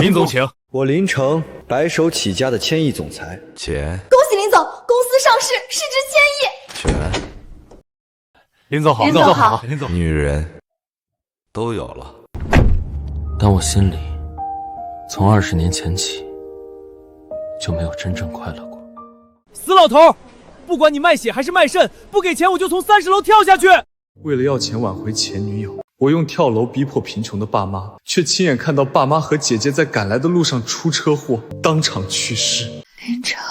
林总，请。我林城白手起家的千亿总裁，钱。恭喜林总，公司上市，市值1000亿。权。林总好，林总好，林总。女人都有了，但我心里从20年前起就没有真正快乐过。死老头，不管你卖血还是卖肾，不给钱我就从30楼跳下去。为了要钱挽回前女友，我用跳楼逼迫贫穷的爸妈，却亲眼看到爸妈和姐姐在赶来的路上出车祸，当场去世。林城，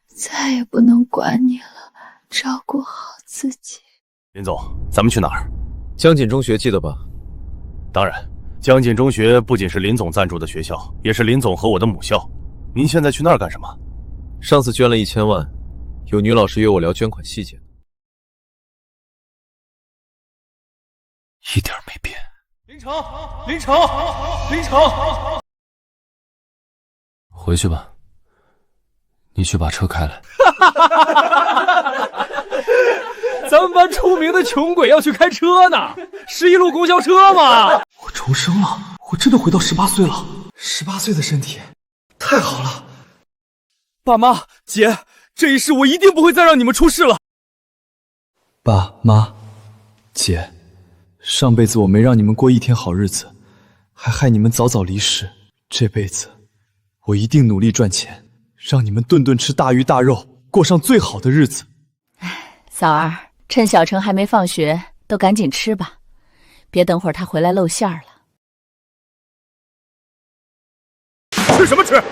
再也不能管你了，照顾好自己。林总，咱们去哪儿？江锦中学记得吧？当然，江锦中学不仅是林总赞助的学校，也是林总和我的母校。您现在去那儿干什么？上次捐了1000万，有女老师约我聊捐款细节。一点没变。林城，林城，林城，回去吧，你去把车开来。咱们班出名的穷鬼要去开车呢，11路公交车嘛。我重生了，我真的回到18岁了，18岁的身体，太好了。爸妈，姐，这一世我一定不会再让你们出事了。爸妈，姐，上辈子我没让你们过一天好日子，还害你们早早离世。这辈子，我一定努力赚钱，让你们顿顿吃大鱼大肉，过上最好的日子。嫂儿，趁小程还没放学，都赶紧吃吧，别等会儿他回来露馅了。吃什么吃？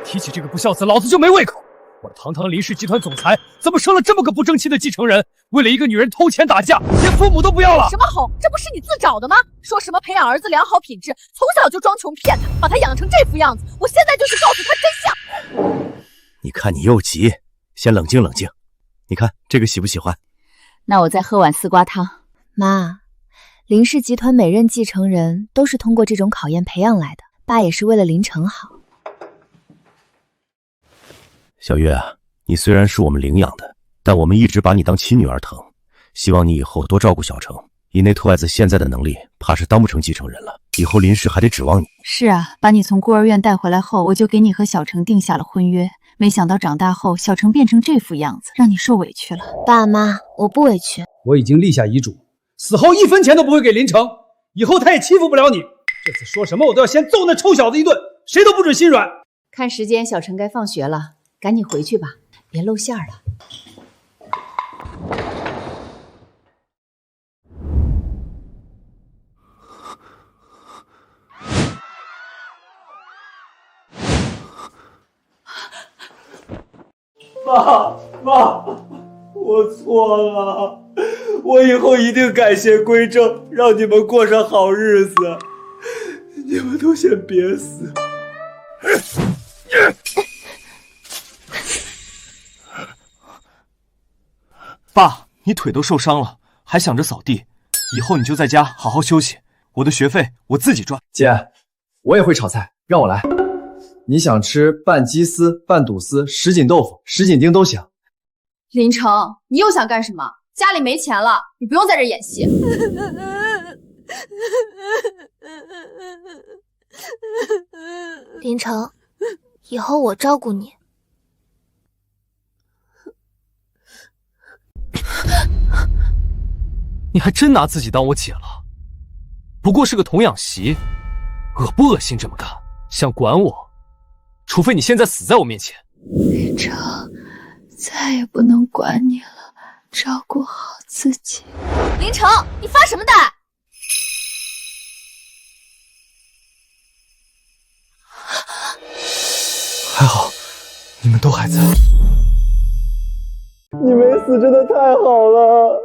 提起这个不孝子，老子就没胃口。我堂堂林氏集团总裁，怎么生了这么个不争气的继承人？为了一个女人偷钱打架，连父母都不要了。什么哄？这不是你自找的吗？说什么培养儿子良好品质，从小就装穷骗他，把他养成这副样子。我现在就去告诉他真相。你看你又急，先冷静冷静。你看这个喜不喜欢？那我再喝碗丝瓜汤。妈，林氏集团每任继承人都是通过这种考验培养来的，爸也是为了林城好。小月啊，你虽然是我们领养的，但我们一直把你当亲女儿疼，希望你以后多照顾小程。以那兔崽子现在的能力，怕是当不成继承人了，以后林氏还得指望你。是啊，把你从孤儿院带回来后，我就给你和小程定下了婚约，没想到长大后小程变成这副样子，让你受委屈了。爸妈，我不委屈。我已经立下遗嘱，死后1分钱都不会给林城，以后他也欺负不了你。这次说什么我都要先揍那臭小子一顿，谁都不准心软。看时间，小程该放学了，赶紧回去吧，别露馅了。妈，我错了，我以后一定改邪归正，让你们过上好日子。你们都先别死。爸，你腿都受伤了，还想着扫地，以后你就在家好好休息，我的学费我自己赚。姐，我也会炒菜，让我来。你想吃拌鸡丝、拌肚丝、什锦豆腐、什锦丁都行。林城，你又想干什么？家里没钱了，你不用在这演戏。林城，以后我照顾你。你还真拿自己当我姐了？不过是个童养媳，恶不恶心这么干？想管我，除非你现在死在我面前。林城，再也不能管你了，照顾好自己。林城，你发什么呆？还好，你们都还在。你没死真的太好了。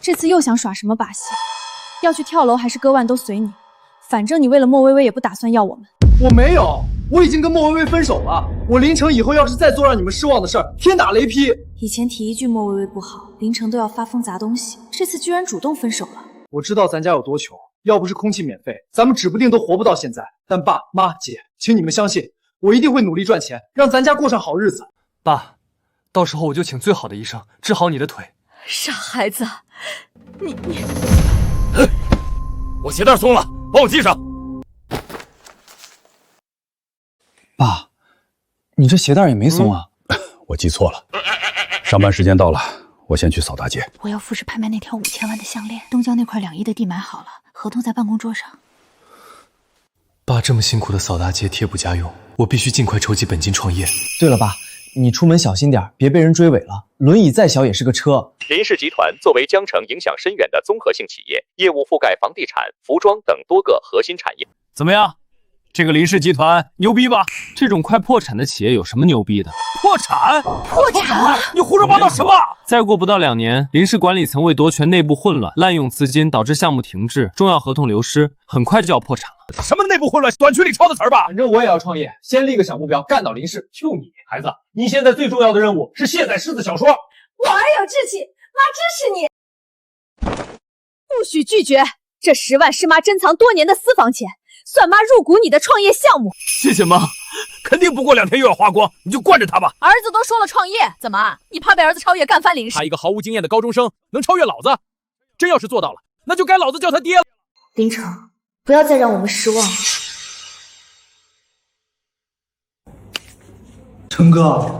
这次又想耍什么把戏？要去跳楼还是割腕都随你，反正你为了莫微微也不打算要我们。我没有，我已经跟莫微微分手了。我林城以后要是再做让你们失望的事儿，天打雷劈。以前提一句莫微微不好，林城都要发疯砸东西，这次居然主动分手了。我知道咱家有多穷，要不是空气免费，咱们指不定都活不到现在。但爸妈姐，请你们相信，我一定会努力赚钱，让咱家过上好日子。爸，到时候我就请最好的医生治好你的腿。傻孩子，你，我鞋带松了，帮我系上。爸，你这鞋带也没松啊。我记错了，上班时间到了，我先去扫大街。我要复试拍卖那条5000万的项链，东郊那块2亿的地买好了，合同在办公桌上。爸这么辛苦的扫大街，贴补家用，我必须尽快筹集本金创业。对了，爸，你出门小心点，别被人追尾了。轮椅再小也是个车。林氏集团作为江城影响深远的综合性企业，业务覆盖房地产、服装等多个核心产业。怎么样？这个林氏集团牛逼吧？这种快破产的企业有什么牛逼的？破产？破产？你胡说八道什么？再过不到2年，林氏管理层为夺权内部混乱，滥用资金，导致项目停滞，重要合同流失，很快就要破产了。什么内部混乱？短曲里抄的词儿吧？反正我也要创业，先立个小目标，干倒林氏。就你，孩子，你现在最重要的任务是卸载狮子小说。我儿有志气，妈支持你。不许拒绝，这10万是妈珍藏多年的私房钱，算妈入股你的创业项目。谢谢妈，肯定不过2天又要花光，你就惯着他吧。儿子都说了创业，怎么？你怕被儿子超越干翻林氏？他一个毫无经验的高中生能超越老子？真要是做到了，那就该老子叫他爹了。林城，不要再让我们失望了。成哥，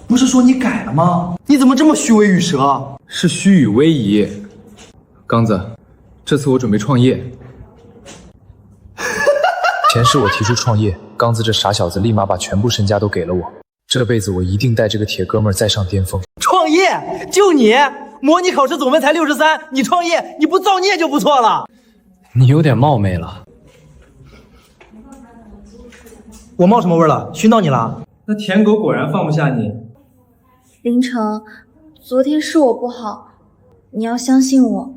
不是说你改了吗？你怎么这么虚伪与蛇？是虚与委蛇。刚子，这次我准备创业。前世我提出创业，刚子这傻小子立马把全部身家都给了我。这辈子我一定带这个铁哥们儿再上巅峰。创业？就你？模拟考试总分才63，你创业，你不造孽就不错了。你有点冒昧了。我冒什么味了？熏到你了？那舔狗果然放不下你。林城，昨天是我不好，你要相信我。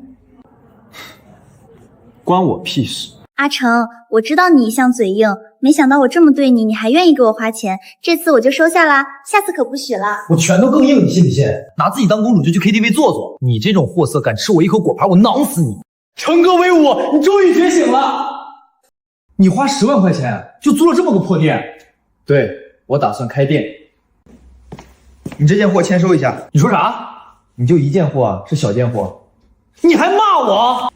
关我屁事。阿成，我知道你一向嘴硬，没想到我这么对你，你还愿意给我花钱，这次我就收下啦，下次可不许了。我拳头更硬，你信不信？拿自己当公主就去 KTV 坐坐，你这种货色敢吃我一口果盘，我囊死你！成哥威武，你终于觉醒了！你花10万块钱就租了这么个破店？对，我打算开店。你这件货签收一下。你说啥？你就1件货啊？是小件货？你还骂我？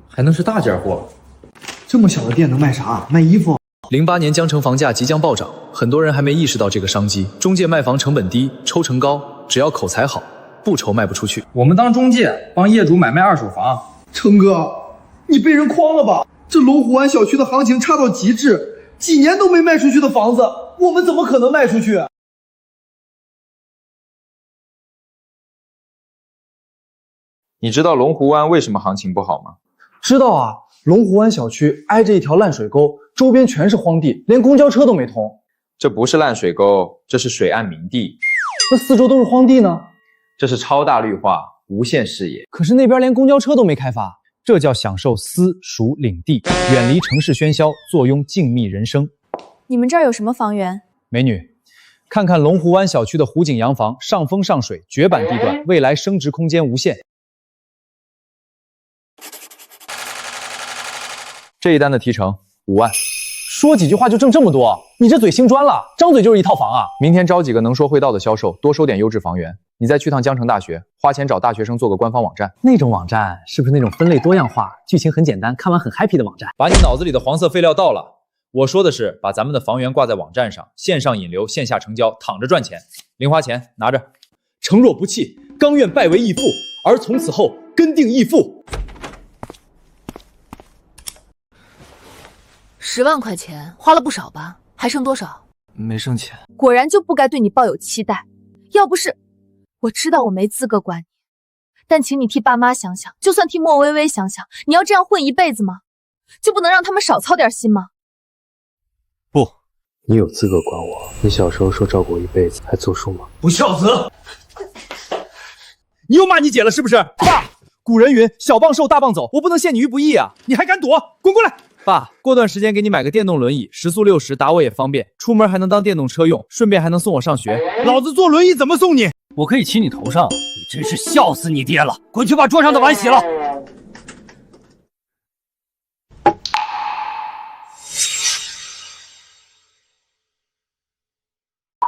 还能是大件货？这么小的店能卖啥？卖衣服。08年江城房价即将暴涨，很多人还没意识到这个商机。中介卖房成本低，抽成高，只要口才好，不愁卖不出去。我们当中介，帮业主买卖2手房。成哥，你被人诓了吧？这龙湖湾小区的行情差到极致，几年都没卖出去的房子，我们怎么可能卖出去？你知道龙湖湾为什么行情不好吗？知道啊，龙湖湾小区挨着一条烂水沟，周边全是荒地，连公交车都没通。这不是烂水沟，这是水岸明地。那4周都是荒地呢？这是超大绿化，无限视野。可是那边连公交车都没开发，这叫享受私属领地，远离城市喧嚣，坐拥静谧人生。你们这儿有什么房源？美女，看看龙湖湾小区的湖景洋房，上风上水，绝版地段，未来升值空间无限。这一单的提成5万。说几句话就挣这么多？你这嘴姓专了，张嘴就是一套房啊！明天招几个能说会道的销售，多收点优质房源。你再去趟江城大学，花钱找大学生做个官方网站。那种网站是不是那种分类多样化、剧情很简单、看完很 happy 的网站？把你脑子里的黄色废料倒了。我说的是把咱们的房源挂在网站上，线上引流，线下成交，躺着赚钱。零花钱拿着。诚若不弃，刚愿拜为义父，而从此后跟定义父。10万块钱花了不少吧？还剩多少？没剩钱。果然就不该对你抱有期待。要不是我知道我没资格管你，但请你替爸妈想想，就算替莫微微想想，你要这样混一辈子吗？就不能让他们少操点心吗？不，你有资格管我？你小时候说照顾我一辈子，还作数吗？不孝子！你又骂你姐了是不是？爸，古人云小棒受大棒走，我不能陷你于不义啊！你还敢躲？滚过来！爸，过段时间给你买个电动轮椅，时速60，打我也方便，出门还能当电动车用，顺便还能送我上学。老子坐轮椅怎么送你？我可以骑你头上。你真是笑死你爹了！滚去把桌上的碗洗了。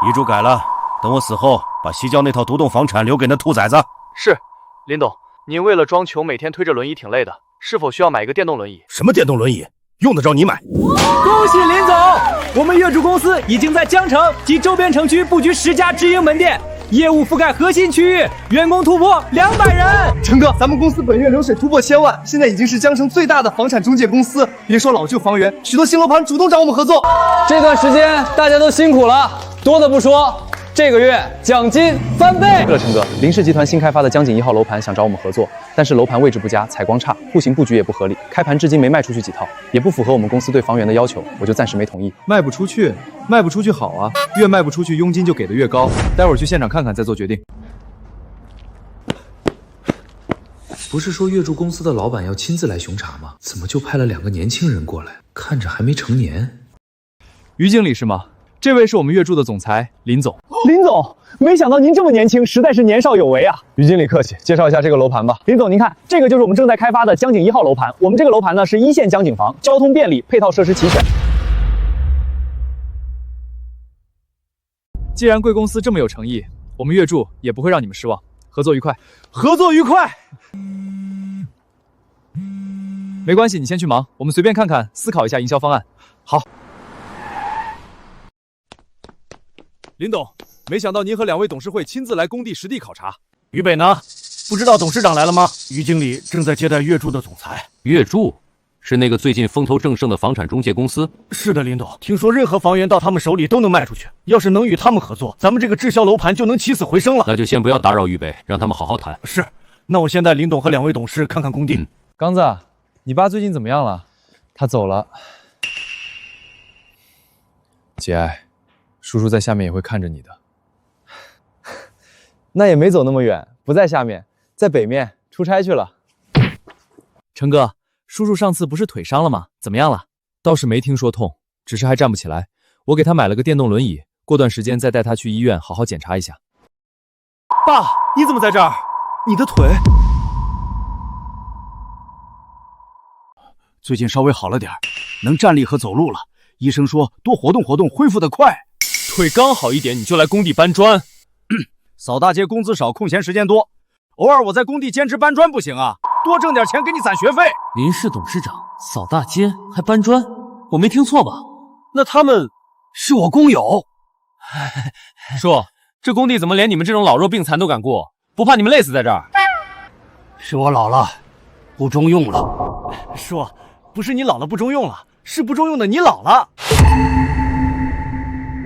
遗嘱改了，等我死后，把西郊那套独栋房产留给那兔崽子。是，林董，您为了装穷，每天推着轮椅挺累的，是否需要买一个电动轮椅？什么电动轮椅？用得着你买？恭喜林总，我们月柱公司已经在江城及周边城区布局10家直营门店，业务覆盖核心区域，员工突破200人。成哥，咱们公司本月流水突破1000万，现在已经是江城最大的房产中介公司。别说老旧房源，许多新楼盘主动找我们合作。这段时间大家都辛苦了，多的不说，这个月奖金翻倍。对了，成哥，林氏集团新开发的江景1号楼盘想找我们合作，但是楼盘位置不佳，采光差，户型布局也不合理，开盘至今没卖出去几套，也不符合我们公司对房源的要求，我就暂时没同意。卖不出去，卖不出去好啊，越卖不出去，佣金就给的越高。待会儿去现场看看再做决定。不是说月柱公司的老板要亲自来巡查吗？怎么就派了2个年轻人过来？看着还没成年。于经理是吗？这位是我们月柱的总裁林总。林总，没想到您这么年轻，实在是年少有为啊！于经理客气，介绍一下这个楼盘吧。林总，您看，这个就是我们正在开发的江景1号楼盘。我们这个楼盘呢是1线江景房，交通便利，配套设施齐全。既然贵公司这么有诚意，我们月柱也不会让你们失望。合作愉快，合作愉快。没关系，你先去忙，我们随便看看，思考一下营销方案。好。林董，没想到您和2位董事会亲自来工地实地考察。于北呢？不知道董事长来了吗？于经理正在接待月柱的总裁。月柱是那个最近风头正盛的房产中介公司？是的，林董，听说任何房源到他们手里都能卖出去。要是能与他们合作，咱们这个滞销楼盘就能起死回生了。那就先不要打扰于北，让他们好好谈。是，那我先带林董和2位董事看看工地。刚子，你爸最近怎么样了？他走了。节哀，叔叔在下面也会看着你的。那也没走那么远，不在下面，在北面出差去了。成哥，叔叔上次不是腿伤了吗？怎么样了？倒是没听说痛，只是还站不起来。我给他买了个电动轮椅，过段时间再带他去医院好好检查一下。爸，你怎么在这儿？你的腿最近稍微好了点，能站立和走路了。医生说多活动活动，恢复得快。腿刚好一点，你就来工地搬砖？扫大街工资少，空闲时间多，偶尔我在工地兼职搬砖不行啊？多挣点钱给你攒学费。林氏董事长扫大街还搬砖，我没听错吧？那他们是我工友。叔，这工地怎么连你们这种老弱病残都敢雇？不怕你们累死在这儿？是我老了，不中用了。叔，不是你老了不中用了，是不中用的你老了。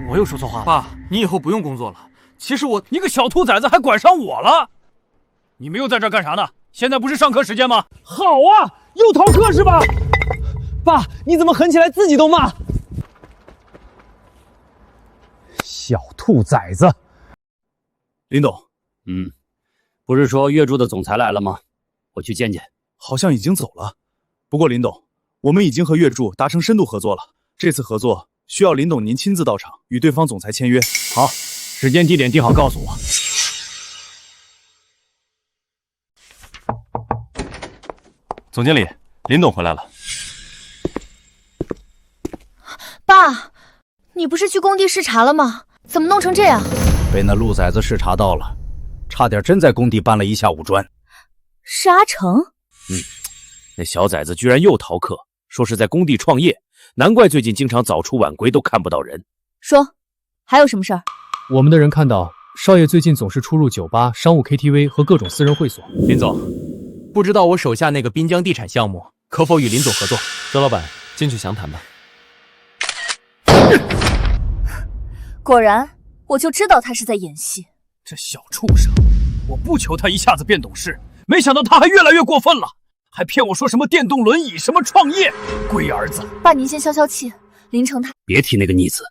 我又说错话了。爸，你以后不用工作了。其实你个小兔崽子还管上我了。你们又在这儿干啥呢？现在不是上课时间吗？好啊，又逃课是吧？爸，你怎么狠起来自己都骂？小兔崽子。林董，不是说月柱的总裁来了吗？我去见见。好像已经走了。不过林董，我们已经和月柱达成深度合作了。这次合作需要林董您亲自到场，与对方总裁签约。好，时间地点定好告诉我。总经理，林董回来了。爸，你不是去工地视察了吗？怎么弄成这样？被那陆崽子视察到了，差点真在工地搬了一下午砖。是阿成？那小崽子居然又逃课，说是在工地创业，难怪最近经常早出晚归，都看不到人。说，还有什么事儿？我们的人看到少爷最近总是出入酒吧、商务 KTV 和各种私人会所。林总，不知道我手下那个滨江地产项目可否与林总合作？周老板，进去详谈吧。果然，我就知道他是在演戏。这小畜生，我不求他一下子变懂事，没想到他还越来越过分了，还骗我说什么电动轮椅，什么创业，龟儿子！爸，您先消消气。林城他别提那个逆子，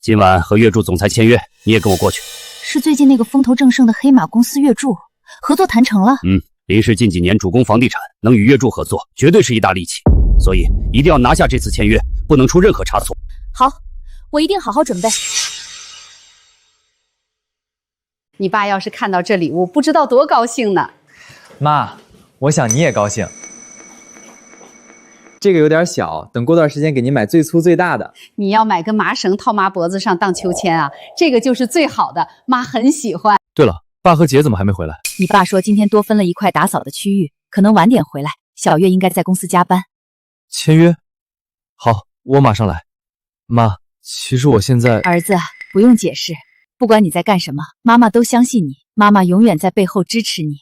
今晚和月柱总裁签约，你也跟我过去。是最近那个风头正盛的黑马公司月柱合作谈成了。林氏近几年主攻房地产，能与月柱合作，绝对是一大利器，所以一定要拿下这次签约，不能出任何差错。好，我一定好好准备。你爸要是看到这礼物，不知道多高兴呢。妈，我想你也高兴。这个有点小，等过段时间给您买最粗最大的。你要买根麻绳套妈脖子上荡秋千啊，这个就是最好的，妈很喜欢。对了，爸和姐怎么还没回来？你爸说今天多分了一块打扫的区域，可能晚点回来。小月应该在公司加班。签约？好，我马上来。妈，其实我现在……儿子，不用解释，不管你在干什么，妈妈都相信你，妈妈永远在背后支持你。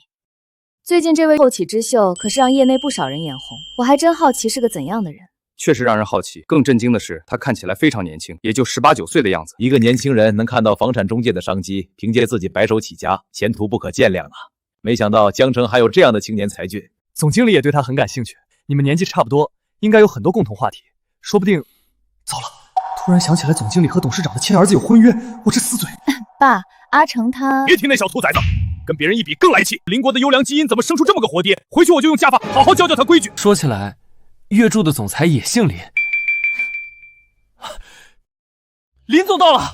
最近这位后起之秀可是让业内不少人眼红，我还真好奇是个怎样的人。确实让人好奇，更震惊的是，他看起来非常年轻，也就18、19岁的样子。一个年轻人能看到房产中介的商机，凭借自己白手起家，前途不可限量啊！没想到江城还有这样的青年才俊。总经理也对他很感兴趣，你们年纪差不多，应该有很多共同话题，说不定……糟了，突然想起来总经理和董事长的亲儿子有婚约，我这死嘴。爸，阿成他……别听那小兔崽子，跟别人一比更来气。邻国的优良基因怎么生出这么个活爹？回去我就用家法好好教教他规矩。说起来，月柱的总裁也姓林。林总到了。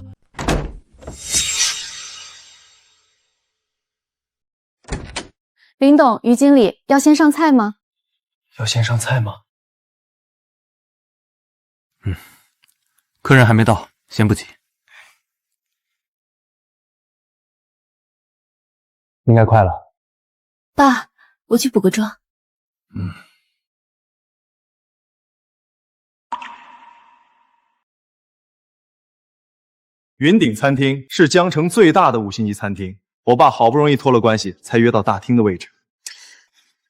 林董、于经理，要先上菜吗？要先上菜吗？客人还没到，先不急。应该快了。爸，我去补个妆。云顶餐厅是江城最大的5星级餐厅，我爸好不容易托了关系，才约到大厅的位置。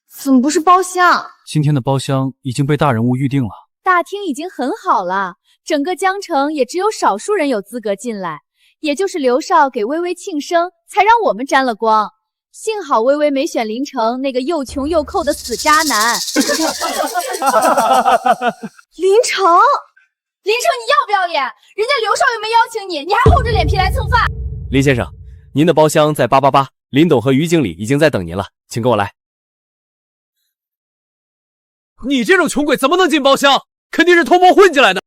怎么不是包厢？今天的包厢已经被大人物预定了。大厅已经很好了，整个江城也只有少数人有资格进来，也就是刘少给微微庆生，才让我们沾了光。幸好微微没选林城那个又穷又抠的死渣男。林城，你要不要脸？人家刘少又没邀请你，你还厚着脸皮来蹭饭。林先生，您的包厢在888，林董和于经理已经在等您了，请跟我来。你这种穷鬼怎么能进包厢？肯定是偷摸混进来的。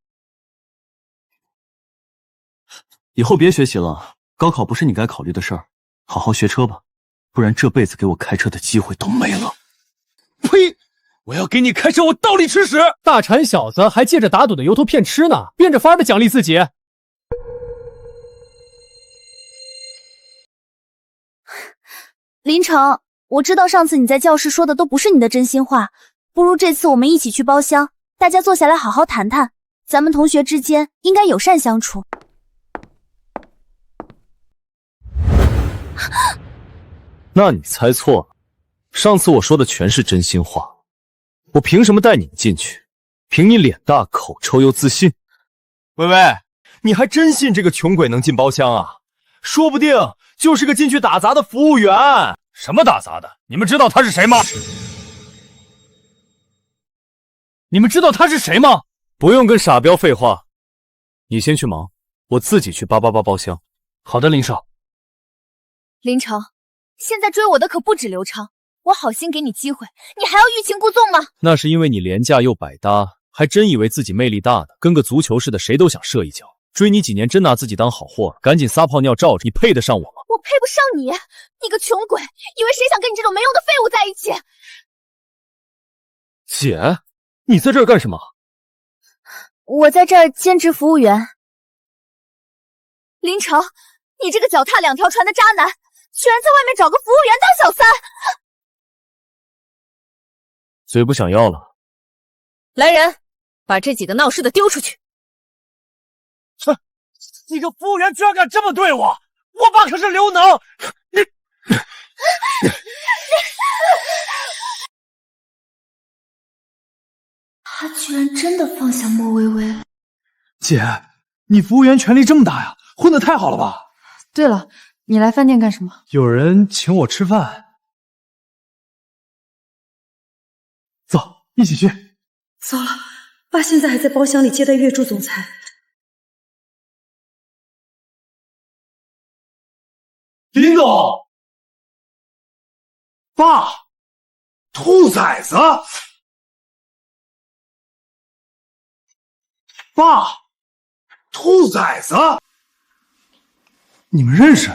以后别学习了，高考不是你该考虑的事儿，好好学车吧，不然这辈子给我开车的机会都没了。呸！我要给你开车，我倒立吃屎！大馋小子还借着打赌的由头骗吃呢，变着法的奖励自己。林城，我知道上次你在教室说的都不是你的真心话，不如这次我们一起去包厢，大家坐下来好好谈谈，咱们同学之间应该友善相处。那你猜错了，上次我说的全是真心话。我凭什么带你进去？凭你脸大口臭又自信。微微，你还真信这个穷鬼能进包厢啊？说不定就是个进去打杂的服务员。什么打杂的？你们知道他是谁吗？不用跟傻彪废话，你先去忙，我自己去888包厢。好的，林少。林城，现在追我的可不止刘畅，我好心给你机会，你还要欲擒故纵吗？那是因为你廉价又百搭，还真以为自己魅力大呢，跟个足球似的，谁都想射一脚。追你几年真拿自己当好货，赶紧撒泡尿照着，你配得上我吗？我配不上你，你个穷鬼，以为谁想跟你这种没用的废物在一起？姐，你在这儿干什么？我在这儿兼职服务员。林城，你这个脚踏2条船的渣男，居然在外面找个服务员当小三！嘴不想要了。来人，把这几个闹事的丢出去！哼，你个服务员居然敢这么对我！我爸可是刘能！他居然真的放下莫微微。姐，你服务员权力这么大呀，混得太好了吧？对了，你来饭店干什么？有人请我吃饭。走，一起去。糟了，爸现在还在包厢里接待月柱总裁。林总，爸，兔崽子，爸，兔崽子，你们认识？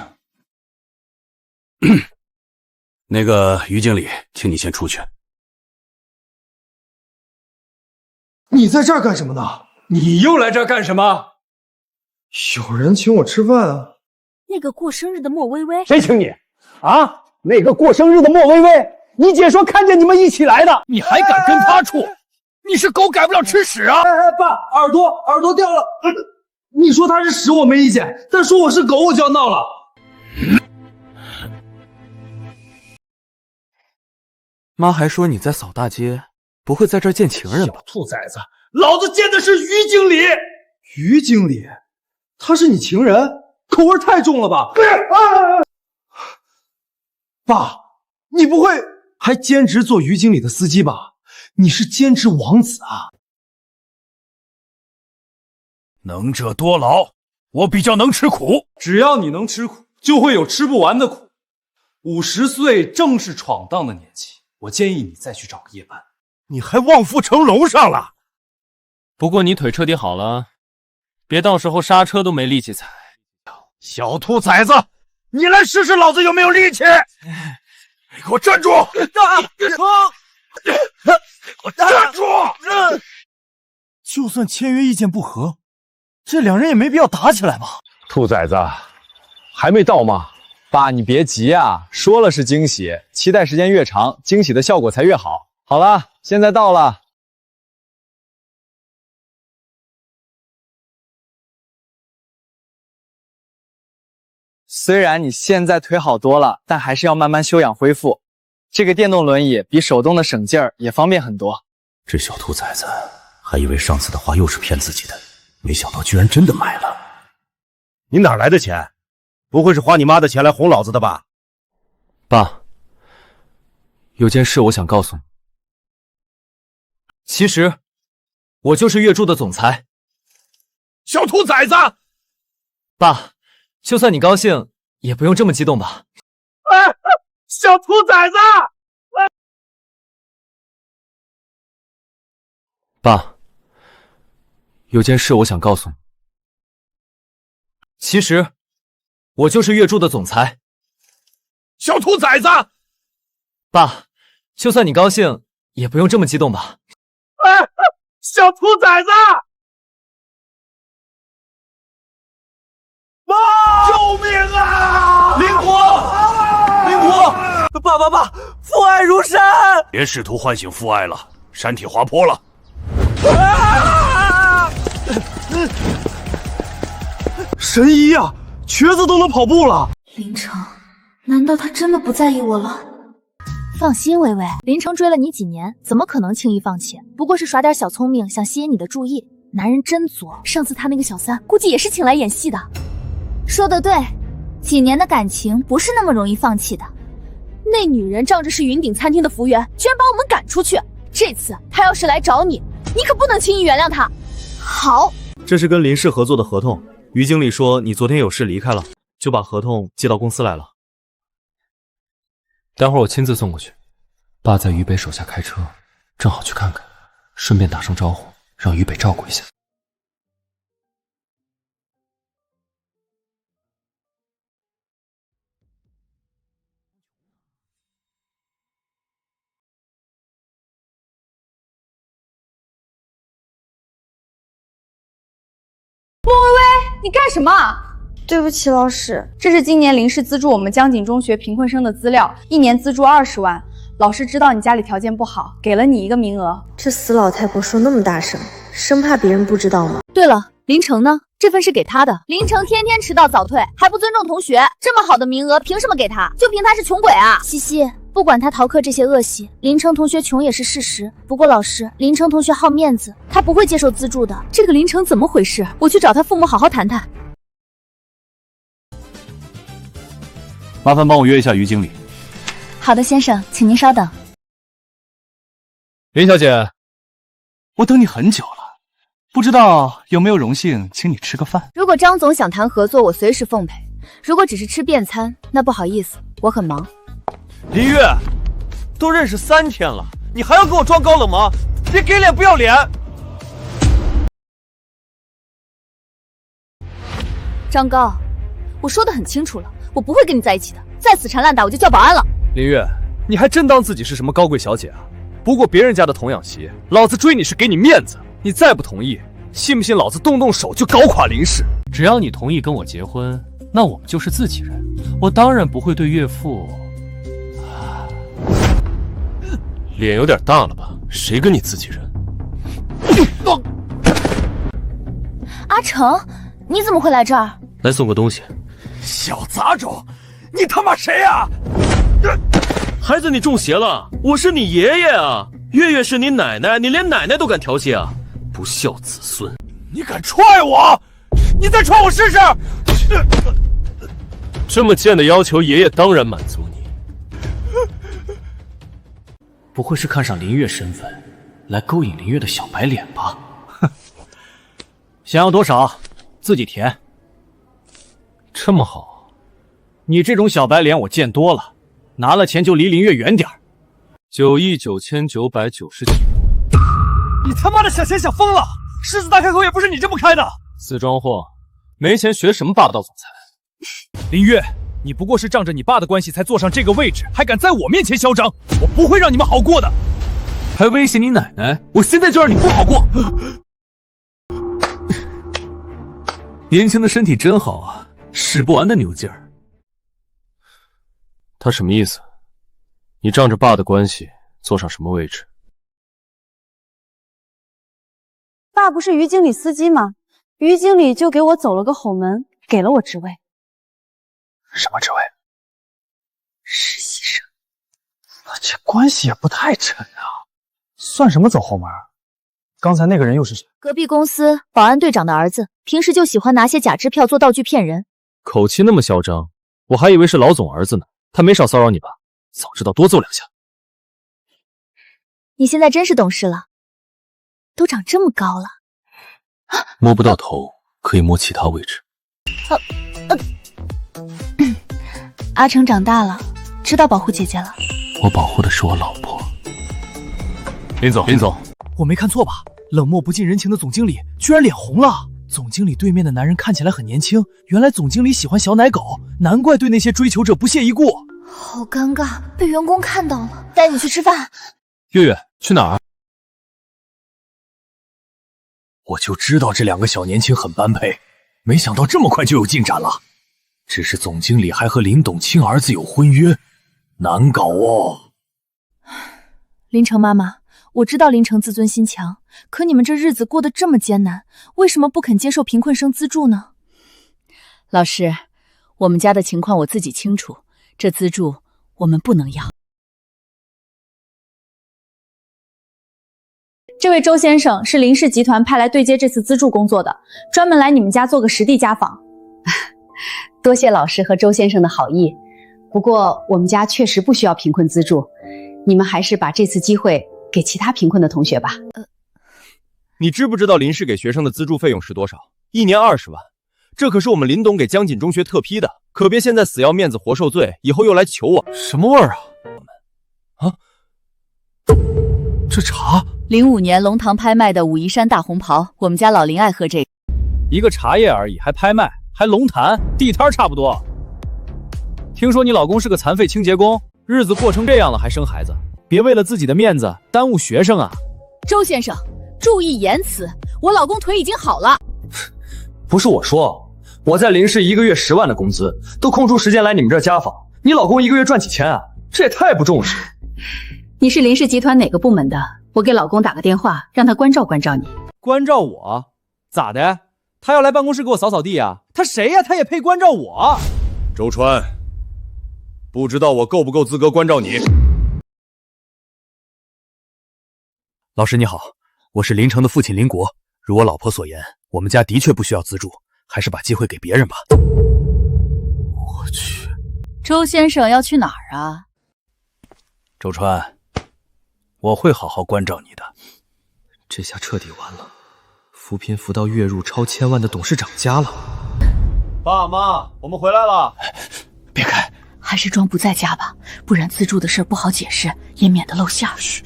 那个于经理，请你先出去。你在这儿干什么呢？你又来这儿干什么？有人请我吃饭啊。那个过生日的莫微微，谁请你啊？那个过生日的莫微微，你姐说看见你们一起来的，你还敢跟她处？你是狗改不了吃屎啊！爸，耳朵掉了。你说他是屎我没意见，但说我是狗我就要闹了。妈还说你在扫大街，不会在这儿见情人吧？小兔崽子，老子见的是于经理。于经理，他是你情人？口味太重了吧！爸，你不会还兼职做于经理的司机吧？你是兼职王子啊！能者多劳，我比较能吃苦。只要你能吃苦，就会有吃不完的苦。50岁正是闯荡的年纪，我建议你再去找个夜班。你还望夫成龙上了？不过你腿彻底好了，别到时候刹车都没力气踩。小兔崽子，你来试试老子有没有力气！你给我站住！给我站住！就算签约意见不合，这两人也没必要打起来吧？兔崽子，还没到吗？爸，你别急啊，说了是惊喜，期待时间越长，惊喜的效果才越好。好了，现在到了。虽然你现在腿好多了，但还是要慢慢休养恢复。这个电动轮椅比手动的省劲儿，也方便很多。这小兔崽子还以为上次的话又是骗自己的，没想到居然真的买了。你哪来的钱？不会是花你妈的钱来哄老子的吧？爸，有件事我想告诉你。其实，我就是月柱的总裁。小兔崽子！爸，就算你高兴，也不用这么激动吧？小兔崽子！爸，有件事我想告诉你。其实，我就是月柱的总裁。小兔崽子！爸，就算你高兴，也不用这么激动吧？小兔崽子！妈！救命啊！灵狐，爸，父爱如山！别试图唤醒父爱了，山体滑坡了。神医啊，瘸子都能跑步了。林城，难道他真的不在意我了？放心，微微，林城追了你几年，怎么可能轻易放弃？不过是耍点小聪明，想吸引你的注意。男人真作，上次他那个小三，估计也是请来演戏的。说得对，几年的感情不是那么容易放弃的。那女人仗着是云顶餐厅的服务员，居然把我们赶出去。这次她要是来找你，你可不能轻易原谅她。好，这是跟林氏合作的合同。于经理说你昨天有事离开了，就把合同寄到公司来了。待会儿我亲自送过去。爸在于北手下开车，正好去看看，顺便打声招呼，让于北照顾一下。莫微微，你干什么？对不起，老师，这是今年林氏资助我们江景中学贫困生的资料，1年资助20万。老师知道你家里条件不好，给了你一个名额。这死老太婆说那么大声，生怕别人不知道吗？对了，林城呢？这份是给他的。林城天天迟到早退，还不尊重同学，这么好的名额凭什么给他？就凭他是穷鬼啊！西西，不管他逃课这些恶习，林城同学穷也是事实。不过老师，林城同学好面子，他不会接受资助的。这个林城怎么回事？我去找他父母好好谈谈。麻烦帮我约一下于经理。好的，先生，请您稍等。林小姐，我等你很久了，不知道有没有荣幸请你吃个饭？如果张总想谈合作，我随时奉陪；如果只是吃便餐，那不好意思，我很忙。林月，都认识3天了，你还要跟我装高冷吗？别给脸不要脸！张高，我说得很清楚了，我不会跟你在一起的，再死缠烂打我就叫保安了。林月，你还真当自己是什么高贵小姐啊？不过别人家的童养媳，老子追你是给你面子，你再不同意，信不信老子动手就搞垮林氏？只要你同意跟我结婚，那我们就是自己人，我当然不会对岳父……脸有点大了吧？谁跟你自己人？阿成，你怎么会来这儿？来送个东西。小杂种，你他妈谁呀？孩子，你中邪了！我是你爷爷啊！月月是你奶奶，你连奶奶都敢调戏啊！不孝子孙！你敢踹我？你再踹我试试！这么贱的要求，爷爷当然满足你。不会是看上林月身份，来勾引林月的小白脸吧？哼！想要多少，自己填。这么好，你这种小白脸我见多了，拿了钱就离林月远点儿。99999。你他妈的想钱想疯了！狮子大开口也不是你这么开的。死装货，没钱学什么霸道总裁？林月，你不过是仗着你爸的关系才坐上这个位置，还敢在我面前嚣张，我不会让你们好过的。还威胁你奶奶，我现在就让你不好过。年轻的身体真好啊，使不完的牛劲儿。他什么意思？你仗着爸的关系坐上什么位置？爸不是于经理司机吗？于经理就给我走了个后门，给了我职位。什么职位？实习生。这关系也不太沉啊，算什么走后门？刚才那个人又是谁？隔壁公司保安队长的儿子，平时就喜欢拿些假支票做道具骗人。口气那么嚣张，我还以为是老总儿子呢。他没少骚扰你吧？早知道多揍两下。你现在真是懂事了，都长这么高了。摸不到头，可以摸其他位置。阿成长大了，知道保护姐姐了。我保护的是我老婆。林总，我没看错吧？冷漠不近人情的总经理居然脸红了。总经理对面的男人看起来很年轻，原来总经理喜欢小奶狗，难怪对那些追求者不屑一顾。好尴尬，被员工看到了。带你去吃饭。月月，去哪儿？我就知道这两个小年轻很般配，没想到这么快就有进展了。只是总经理还和林董亲儿子有婚约，难搞哦。林城妈妈，我知道林城自尊心强，可你们这日子过得这么艰难，为什么不肯接受贫困生资助呢？老师，我们家的情况我自己清楚，这资助我们不能要。这位周先生是林氏集团派来对接这次资助工作的，专门来你们家做个实地家访。多谢老师和周先生的好意，不过我们家确实不需要贫困资助，你们还是把这次机会给其他贫困的同学吧。你知不知道林氏给学生的资助费用是多少？1年20万，这可是我们林董给江锦中学特批的，可别现在死要面子活受罪，以后又来求我。什么味儿啊？这茶05年龙塘拍卖的武夷山大红袍，我们家老林爱喝这个。一个茶叶而已，还拍卖，还龙潭，地摊差不多。听说你老公是个残废清洁工，日子过成这样了还生孩子，别为了自己的面子耽误学生啊！周先生，注意言辞，我老公腿已经好了。不是我说，我在林氏1个月10万的工资，都空出时间来你们这儿家访，你老公1个月赚几千啊？这也太不重视。你是林氏集团哪个部门的？我给老公打个电话，让他关照关照你。关照我？咋的？他要来办公室给我扫扫地啊？他谁呀？他也配关照我？周川，不知道我够不够资格关照你？老师你好，我是林城的父亲林国。如我老婆所言，我们家的确不需要资助，还是把机会给别人吧。我去，周先生要去哪儿啊？周川，我会好好关照你的。这下彻底完了，扶贫扶到月入超1000万的董事长家了。爸妈，我们回来了。别开，还是装不在家吧，不然资助的事不好解释，也免得露馅。嘘。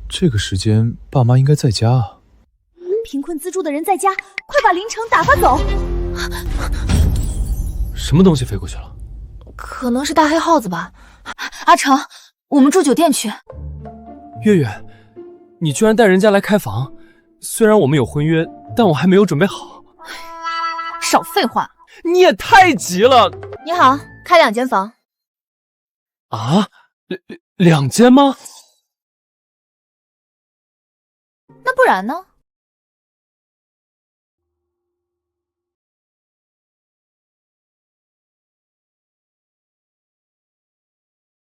这个时间，爸妈应该在家啊。贫困资助的人在家，快把林城打发走！什么东西飞过去了？可能是大黑耗子吧。阿成，我们住酒店去。月月，你居然带人家来开房，虽然我们有婚约，但我还没有准备好。少废话！你也太急了。你好，开2间房。啊，2间吗？那不然呢？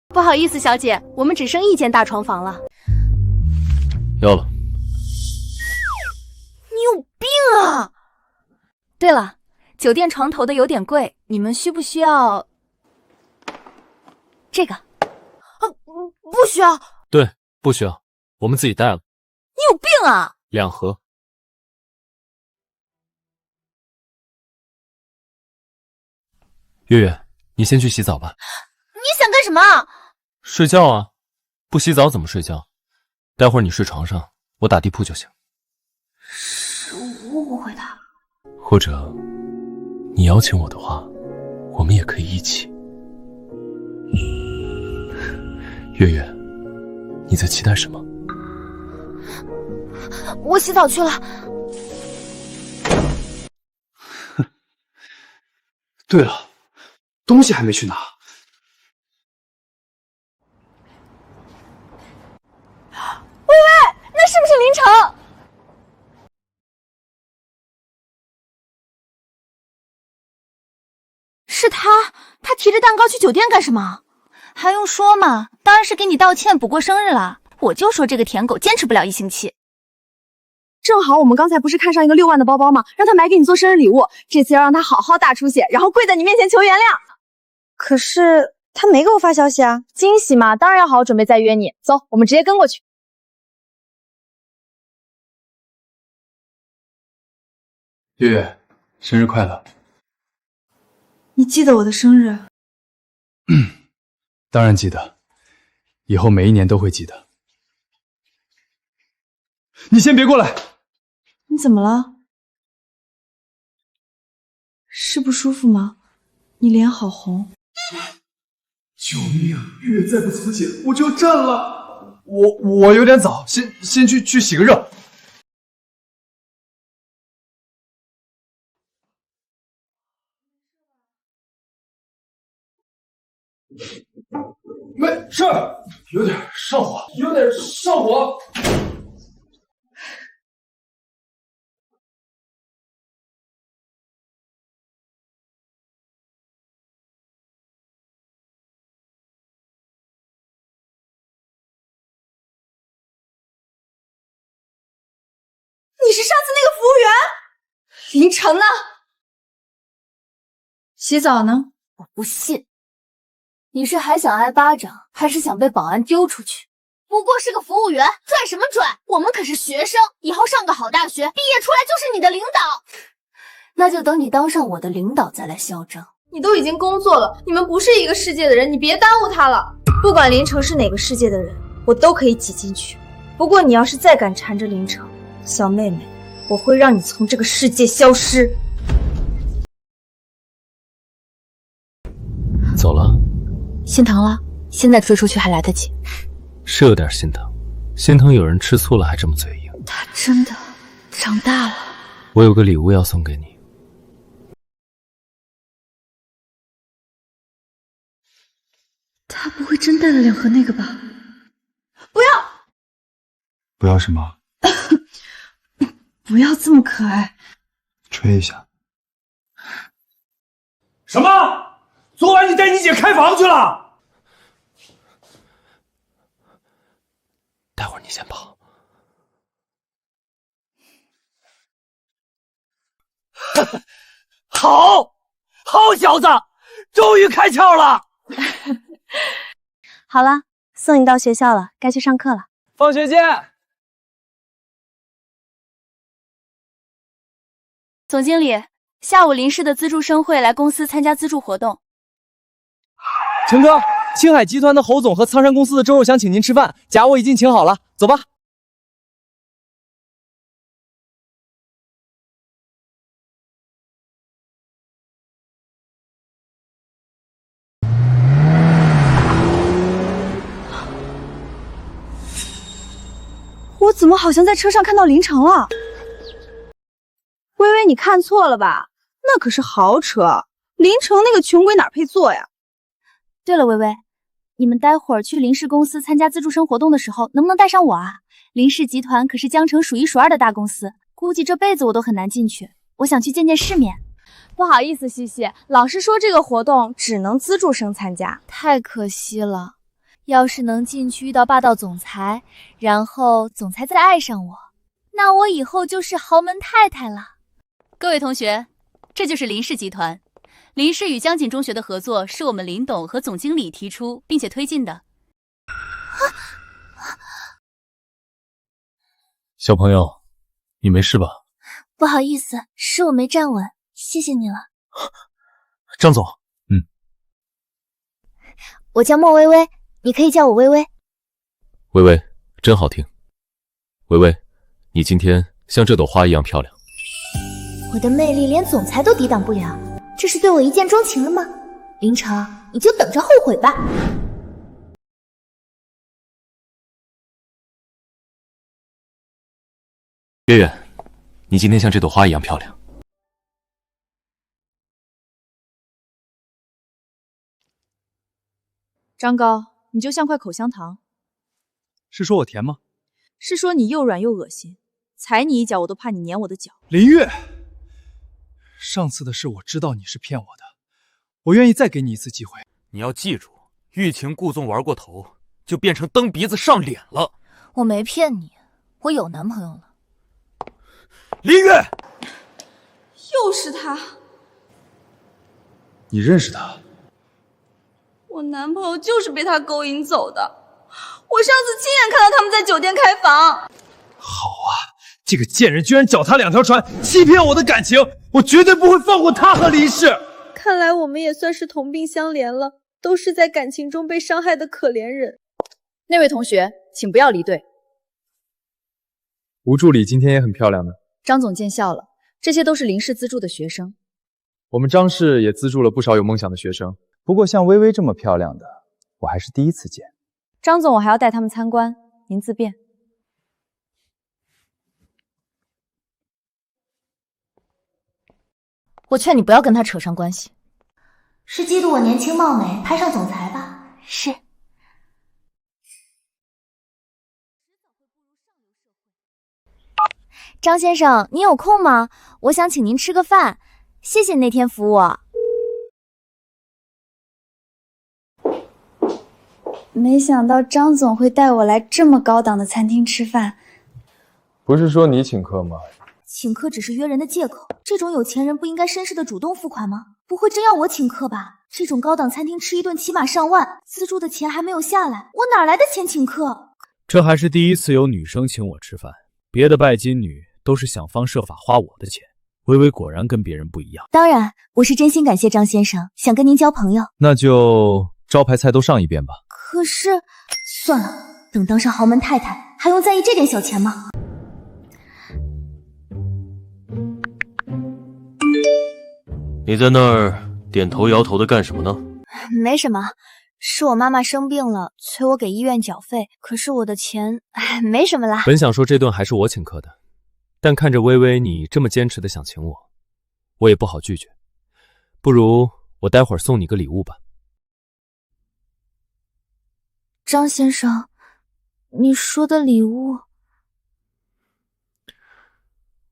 不好意思，小姐，我们只剩1间大床房了。要了。你有病啊！对了，酒店床头的有点贵，你们需不需要这个？不需要。对，不需要，我们自己带了。你有病啊！2盒。月月，你先去洗澡吧。你想干什么？睡觉啊，不洗澡怎么睡觉？待会儿你睡床上，我打地铺就行。是我误会的。或者，你邀请我的话，我们也可以一起。月月，你在期待什么？我洗澡去了。对了，东西还没去拿。微微，那是不是林城？是他，他提着蛋糕去酒店干什么？还用说吗？当然是给你道歉，补过生日了。我就说这个舔狗坚持不了1星期。正好我们刚才不是看上一个6万的包包吗？让他买给你做生日礼物。这次要让他好好大出血，然后跪在你面前求原谅。可是他没给我发消息啊。惊喜嘛，当然要好好准备再约你。走，我们直接跟过去。月月，生日快乐！你记得我的生日？当然记得，以后每一年都会记得。你先别过来！你怎么了？是不舒服吗？你脸好红。救命啊！月月再不从简，我就要站了。我有点早，先去洗个热。没事，有点上火，你是上次那个服务员？林城呢？洗澡呢？我不信。你是还想挨巴掌，还是想被保安丢出去？不过是个服务员，拽什么拽？我们可是学生，以后上个好大学，毕业出来就是你的领导。那就等你当上我的领导再来嚣张。你都已经工作了，你们不是一个世界的人，你别耽误他了。不管林城是哪个世界的人，我都可以挤进去。不过你要是再敢缠着林城，小妹妹，我会让你从这个世界消失。走了。心疼了，现在追出去还来得及。是有点心疼，心疼有人吃醋了还这么嘴硬。他真的长大了。我有个礼物要送给你。他不会真带了2盒那个吧？不要！不要什么？不要这么可爱。吹一下。什么？昨晚你带你姐开房去了？待会儿你先跑。好小子，终于开窍了。好了，送你到学校了，该去上课了。放学见。总经理，下午林氏的资助生会来公司参加资助活动。陈哥，青海集团的侯总和苍山公司的周肉想请您吃饭，假我已经请好了，走吧。我怎么好像在车上看到林城了？微微，你看错了吧？那可是豪车，林城那个穷鬼哪配坐呀？对了，微微，你们待会儿去林氏公司参加自助生活动的时候，能不能带上我啊？林氏集团可是江城数一数二的大公司，估计这辈子我都很难进去。我想去见见世面。不好意思，西西，老师说这个活动只能资助生参加，太可惜了。要是能进去遇到霸道总裁，然后总裁再爱上我，那我以后就是豪门太太了。各位同学，这就是林氏集团。林氏与江景中学的合作是我们林董和总经理提出并且推进的。小朋友，你没事吧？不好意思，是我没站稳，谢谢你了。张总，我叫莫微微，你可以叫我微微。微微，真好听。微微，你今天像这朵花一样漂亮。我的魅力连总裁都抵挡不了，这是对我一见钟情了吗？林城，你就等着后悔吧。月月，你今天像这朵花一样漂亮。张高，你就像块口香糖。是说我甜吗？是说你又软又恶心，踩你一脚我都怕你撵我的脚。林月，上次的事我知道你是骗我的，我愿意再给你一次机会。你要记住，欲擒故纵玩过头，就变成蹬鼻子上脸了。我没骗你，我有男朋友了。林月，又是他，你认识他？我男朋友就是被他勾引走的。我上次亲眼看到他们在酒店开房。好啊，这个贱人居然脚踏两条船，欺骗我的感情，我绝对不会放过他和林氏。看来我们也算是同病相怜了，都是在感情中被伤害的可怜人。那位同学，请不要离队。吴助理今天也很漂亮呢。张总见笑了，这些都是林氏资助的学生。我们张氏也资助了不少有梦想的学生，不过像微微这么漂亮的，我还是第一次见。张总，我还要带他们参观，您自便。我劝你不要跟他扯上关系。是嫉妒我年轻貌美，攀上总裁吧？是。张先生，你有空吗？我想请您吃个饭，谢谢你那天扶我。没想到张总会带我来这么高档的餐厅吃饭。不是说你请客吗？请客只是约人的借口，这种有钱人不应该绅士的主动付款吗？不会真要我请客吧？这种高档餐厅吃一顿起码上万，资助的钱还没有下来，我哪来的钱请客？这还是第一次有女生请我吃饭，别的拜金女都是想方设法花我的钱。微微果然跟别人不一样。当然，我是真心感谢张先生，想跟您交朋友。那就招牌菜都上一遍吧。可是，算了，等当上豪门太太，还用在意这点小钱吗？你在那儿点头摇头的干什么呢？没什么，是我妈妈生病了，催我给医院缴费。可是我的钱，没什么啦。本想说这顿还是我请客的，但看着微微你这么坚持的想请我，我也不好拒绝。不如我待会儿送你个礼物吧。张先生，你说的礼物，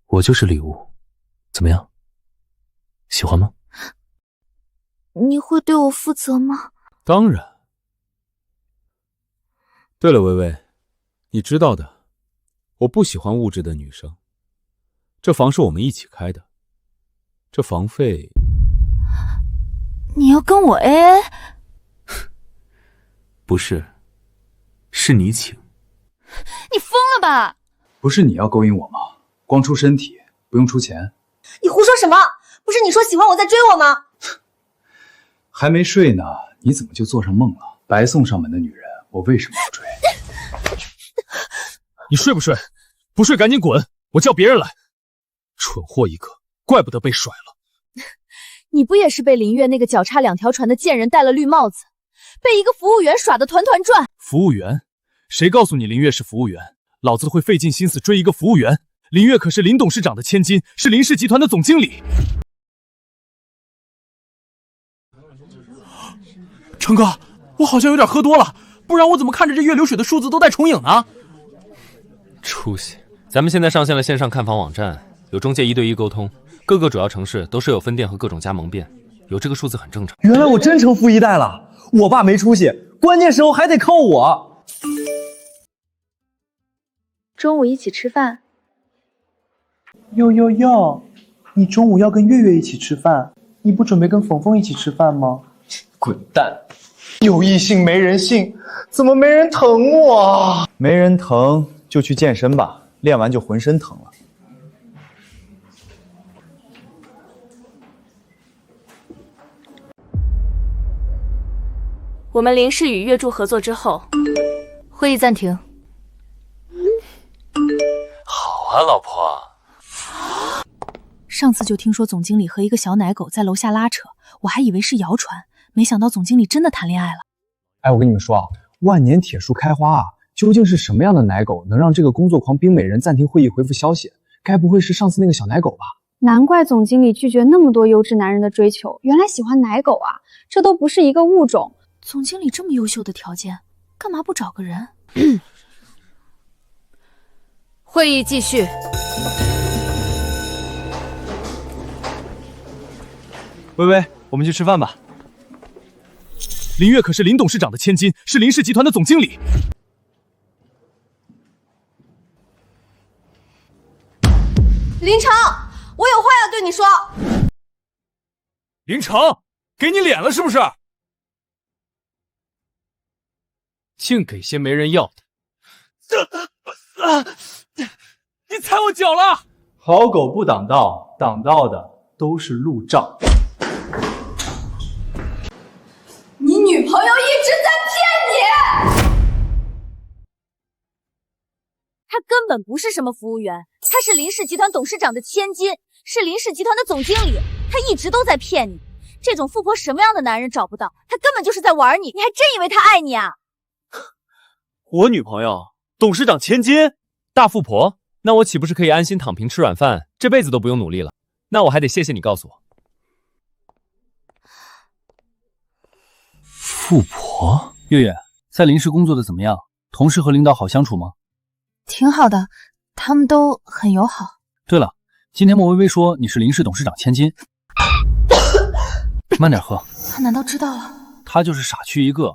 我就是礼物，怎么样？喜欢吗？你会对我负责吗？当然。对了，微微，你知道的，我不喜欢物质的女生。这房是我们一起开的，这房费……你要跟我 AA？ 不是，是你请。你疯了吧？不是你要勾引我吗？光出身体，不用出钱。你胡说什么？不是你说喜欢我在追我吗？还没睡呢，你怎么就做上梦了？白送上门的女人，我为什么要追？你睡不睡？不睡赶紧滚！我叫别人来。蠢货一个，怪不得被甩了。你不也是被林月那个脚踏两条船的贱人戴了绿帽子，被一个服务员耍得团团转？服务员？谁告诉你林月是服务员？老子会费尽心思追一个服务员？林月可是林董事长的千金，是林氏集团的总经理。成哥，我好像有点喝多了，不然我怎么看着这月流水的数字都带重影呢？出息！咱们现在上线了线上看房网站，有中介1对1沟通，各个主要城市都设有分店和各种加盟店，有这个数字很正常。原来我真成富一代了，我爸没出息，关键时候还得靠我。中午一起吃饭。哟，你中午要跟月月一起吃饭，你不准备跟冯冯一起吃饭吗？滚蛋！有异性没人性，怎么没人疼我？没人疼就去健身吧，练完就浑身疼了。我们林氏与月柱合作之后，会议暂停。好啊，老婆。上次就听说总经理和一个小奶狗在楼下拉扯，我还以为是谣传，没想到总经理真的谈恋爱了。哎，我跟你们说啊，万年铁树开花啊，究竟是什么样的奶狗能让这个工作狂冰美人暂停会议回复消息？该不会是上次那个小奶狗吧？难怪总经理拒绝那么多优质男人的追求，原来喜欢奶狗啊，这都不是一个物种。总经理这么优秀的条件，干嘛不找个人？会议继续。微微，我们去吃饭吧。林月可是林董事长的千金，是林氏集团的总经理。林城，我有话要对你说。林城，给你脸了是不是？净给些没人要的。你踩我脚了！好狗不挡道，挡道的都是路障。你女朋友一直在骗你！他根本不是什么服务员，他是林氏集团董事长的千金，是林氏集团的总经理。他一直都在骗你，这种富婆什么样的男人找不到？他根本就是在玩你，你还真以为他爱你啊？我女朋友，董事长千金，大富婆，那我岂不是可以安心躺平吃软饭，这辈子都不用努力了？那我还得谢谢你告诉我。富婆，月月在林氏工作的怎么样？同事和领导好相处吗？挺好的，他们都很友好。对了，今天莫微微说你是林氏董事长千金，慢点喝。他难道知道了？他就是傻缺一个。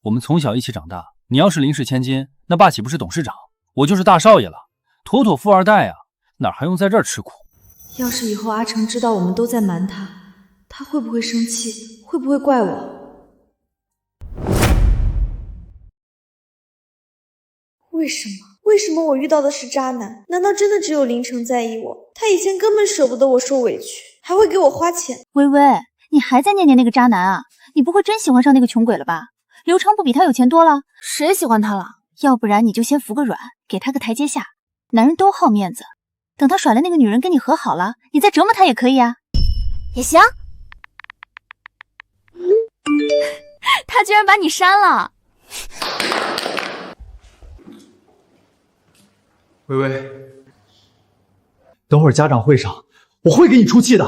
我们从小一起长大，你要是林氏千金，那爸岂不是董事长？我就是大少爷了，妥妥富二代啊，哪还用在这儿吃苦？要是以后阿成知道我们都在瞒他，他会不会生气？会不会怪我？为什么？为什么我遇到的是渣男？难道真的只有林城在意我？他以前根本舍不得我受委屈，还会给我花钱。微微，你还在念念那个渣男啊？你不会真喜欢上那个穷鬼了吧？刘成不比他有钱多了？谁喜欢他了？要不然你就先服个软，给他个台阶下。男人都好面子，等他甩了那个女人跟你和好了，你再折磨他也可以啊。也行。他居然把你删了。微微，等会儿家长会上，我会给你出气的。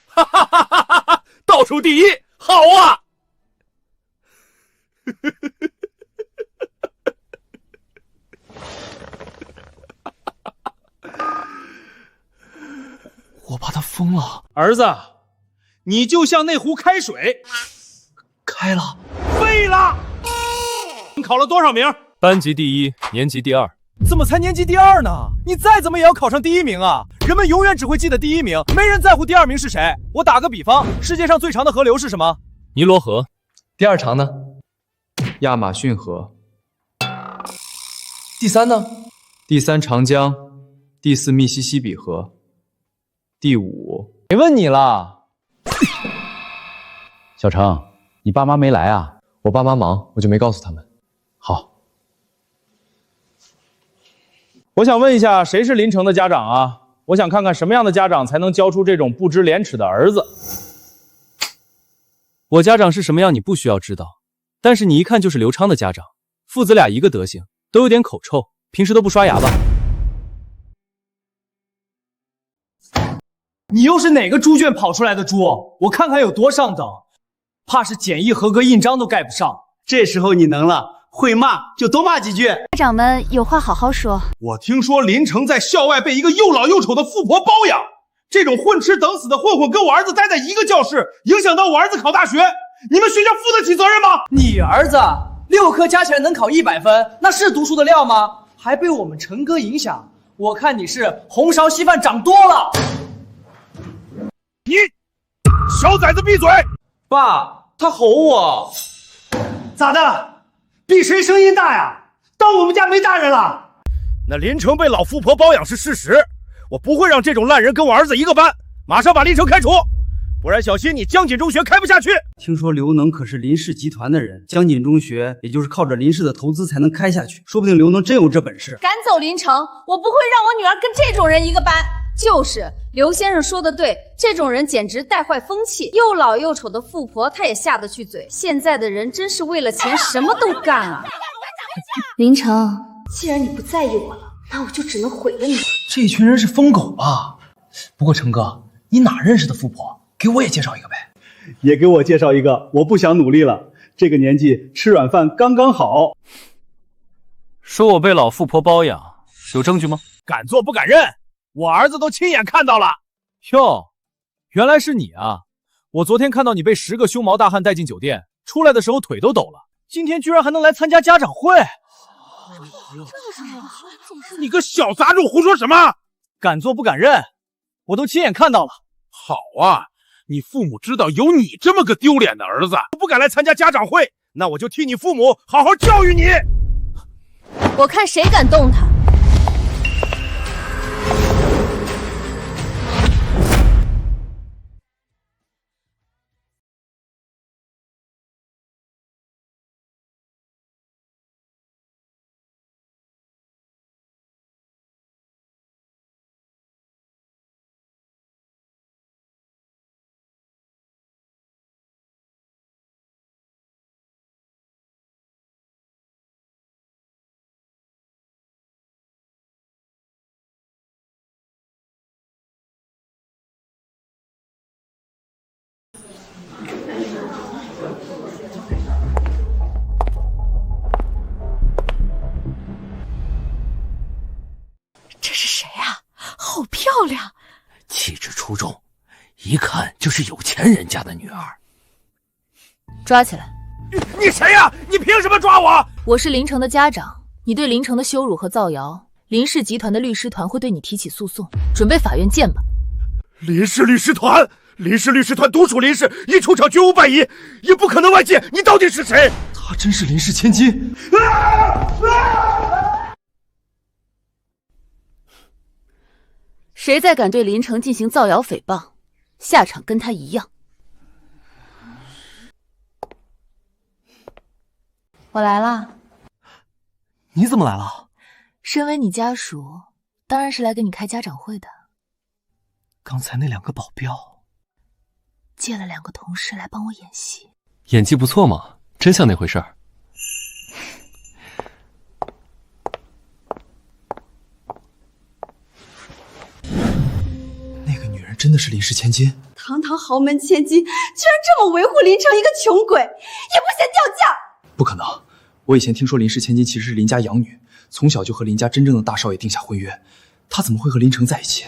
哈哈哈哈哈！倒数第一，好啊！我怕他疯了。儿子，你就像那壶开水，开了，废了。你考了多少名？班级第一，年级第二。怎么才年级第二呢？你再怎么也要考上第一名啊！人们永远只会记得第一名，没人在乎第二名是谁。我打个比方，世界上最长的河流是什么？尼罗河。第二长呢？亚马逊河。第三呢？第三长江，第四密西西比河，第五……没问你了。小程，你爸妈没来啊？我爸妈忙，我就没告诉他们。好。我想问一下，谁是林城的家长啊？我想看看什么样的家长才能教出这种不知廉耻的儿子。我家长是什么样，你不需要知道，但是你一看就是刘昌的家长，父子俩一个德行，都有点口臭，平时都不刷牙吧？你又是哪个猪圈跑出来的猪？我看看有多上等，怕是检疫合格印章都盖不上。这时候你能了，会骂就多骂几句。家长们有话好好说。我听说林城在校外被一个又老又丑的富婆包养，这种混吃等死的混混跟我儿子待在一个教室，影响到我儿子考大学，你们学校负得起责任吗？你儿子6科加起来能考100分，那是读书的料吗？还被我们陈哥影响，我看你是红烧稀饭长多了。你小崽子闭嘴！爸，他吼我。咋的？比谁声音大呀？当我们家没大人了？那林城被老富婆包养是事实，我不会让这种烂人跟我儿子一个班，马上把林城开除，不然小心你江锦中学开不下去。听说刘能可是林氏集团的人，江锦中学也就是靠着林氏的投资才能开下去，说不定刘能真有这本事。赶走林城，我不会让我女儿跟这种人一个班。就是刘先生说的对，这种人简直带坏风气，又老又丑的富婆他也下得去嘴。现在的人真是为了钱什么都干啊！林城，既然你不在意我了，那我就只能毁了你。这群人是疯狗吧？不过陈哥，你哪认识的富婆？给我也介绍一个呗。也给我介绍一个，我不想努力了，这个年纪吃软饭刚刚好。说我被老富婆包养，有证据吗？敢做不敢认，我儿子都亲眼看到了。哟，原来是你啊！我昨天看到你被10个胸毛大汉带进酒店，出来的时候腿都抖了，今天居然还能来参加家长会。你个小杂种胡说什么？敢做不敢认，我都亲眼看到了。好啊，你父母知道有你这么个丢脸的儿子，不敢来参加家长会，那我就替你父母好好教育你。我看谁敢动他。这是谁啊？好漂亮，气质出众，一看就是有钱人家的女儿。抓起来！你谁呀？你凭什么抓我？我是林城的家长，你对林城的羞辱和造谣，林氏集团的律师团会对你提起诉讼，准备法院见吧。林氏律师团，林氏律师团独属林氏，一出场绝无败疑，也不可能外界。你到底是谁？她真是林氏千金！谁再敢对林城进行造谣诽谤，下场跟他一样。我来啦。你怎么来了？身为你家属，当然是来给你开家长会的。刚才那2个保镖借了2个同事来帮我演戏，演技不错嘛，真像那回事儿。那个女人真的是林氏千金？堂堂豪门千金，居然这么维护林城一个穷鬼，也不嫌掉价。不可能！我以前听说林氏千金其实是林家养女，从小就和林家真正的大少爷定下婚约，她怎么会和林城在一起？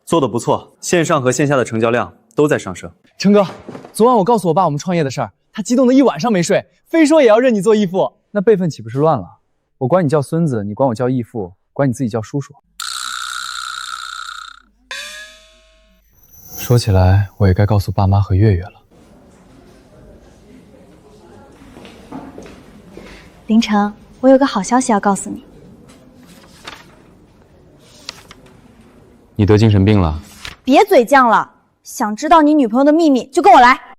做得不错，线上和线下的成交量都在上升。成哥，昨晚我告诉我爸我们创业的事儿，他激动的一晚上没睡，非说也要认你做义父。那辈分岂不是乱了？我管你叫孙子，你管我叫义父，管你自己叫叔叔。说起来，我也该告诉爸妈和月月了。林城，我有个好消息要告诉你。你得精神病了？别嘴犟了，想知道你女朋友的秘密就跟我来。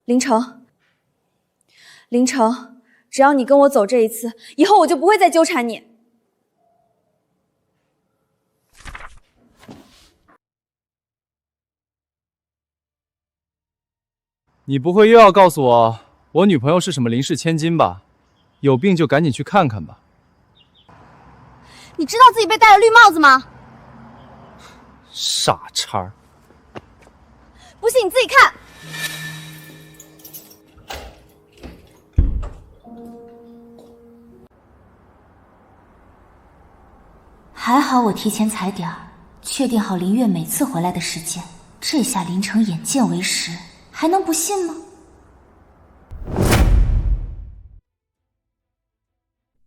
林城，林城，只要你跟我走这一次，以后我就不会再纠缠你。你不会又要告诉我女朋友是什么林氏千金吧？有病就赶紧去看看吧。你知道自己被戴了绿帽子吗？傻叉儿！不信你自己看。还好我提前踩点儿，确定好林月每次回来的时间，这下林城眼见为实，还能不信吗？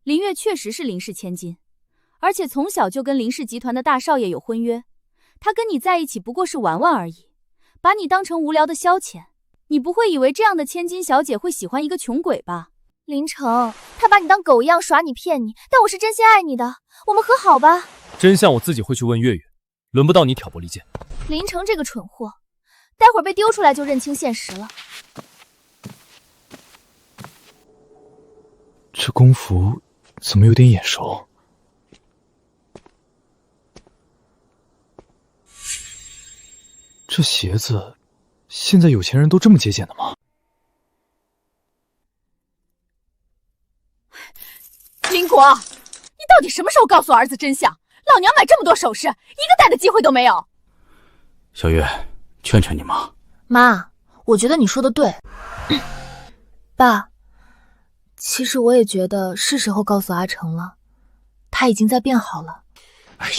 林月确实是林氏千金，而且从小就跟林氏集团的大少爷有婚约，他跟你在一起不过是玩玩而已，把你当成无聊的消遣。你不会以为这样的千金小姐会喜欢一个穷鬼吧？林城，他把你当狗一样耍你骗你，但我是真心爱你的，我们和好吧。真相我自己会去问月月，轮不到你挑拨离间。林城这个蠢货，待会儿被丢出来就认清现实了。这工服怎么有点眼熟？这鞋子，现在有钱人都这么节俭的吗？林国，你到底什么时候告诉儿子真相？老娘买这么多首饰，一个戴的机会都没有。小月，劝劝你妈。妈，我觉得你说的对。爸，其实我也觉得是时候告诉阿成了，他已经在变好了。哎呀，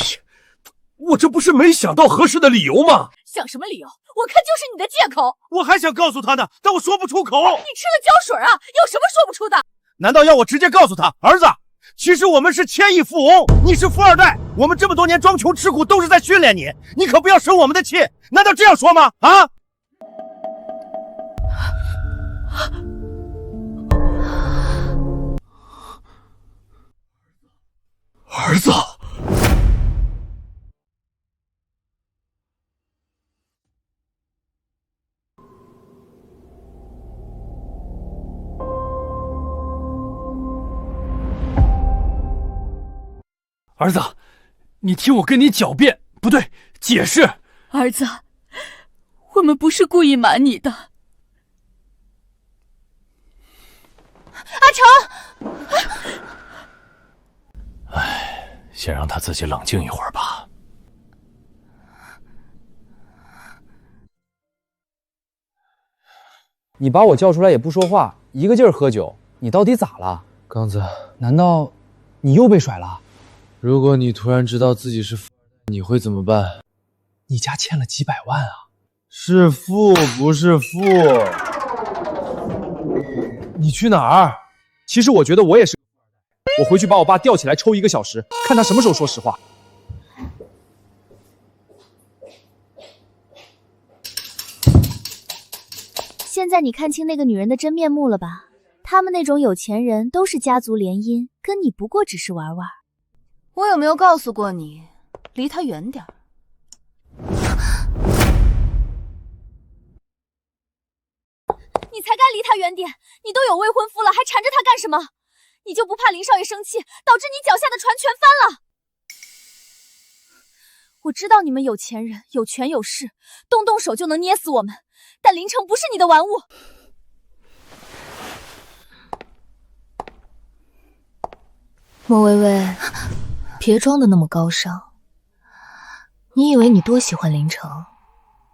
我这不是没想到合适的理由吗？想什么理由？我看就是你的借口。我还想告诉他呢，但我说不出口。你吃了胶水啊？有什么说不出的？难道要我直接告诉他，儿子，其实我们是千亿富翁，你是富二代，我们这么多年装穷吃苦都是在训练你，你可不要生我们的气。难道这样说吗？啊？儿子，儿子，你听我跟你狡辩，不对，解释。儿子，我们不是故意瞒你的。阿成，先让他自己冷静一会儿吧。你把我叫出来也不说话，一个劲儿喝酒，你到底咋了？刚子，难道你又被甩了？如果你突然知道自己是富二代，你会怎么办？你家欠了几百万啊！是富不是富？你去哪儿？其实我觉得我也是，我回去把我爸吊起来抽1个小时，看他什么时候说实话。现在你看清那个女人的真面目了吧？他们那种有钱人都是家族联姻，跟你不过只是玩玩。我有没有告诉过你，离他远点儿？你才该离他远点！你都有未婚夫了，还缠着他干什么？你就不怕林少爷生气，导致你脚下的船全翻了？我知道你们有钱人有权有势，动手就能捏死我们，但林城不是你的玩物。莫微微，别装的那么高尚。你以为你多喜欢林城，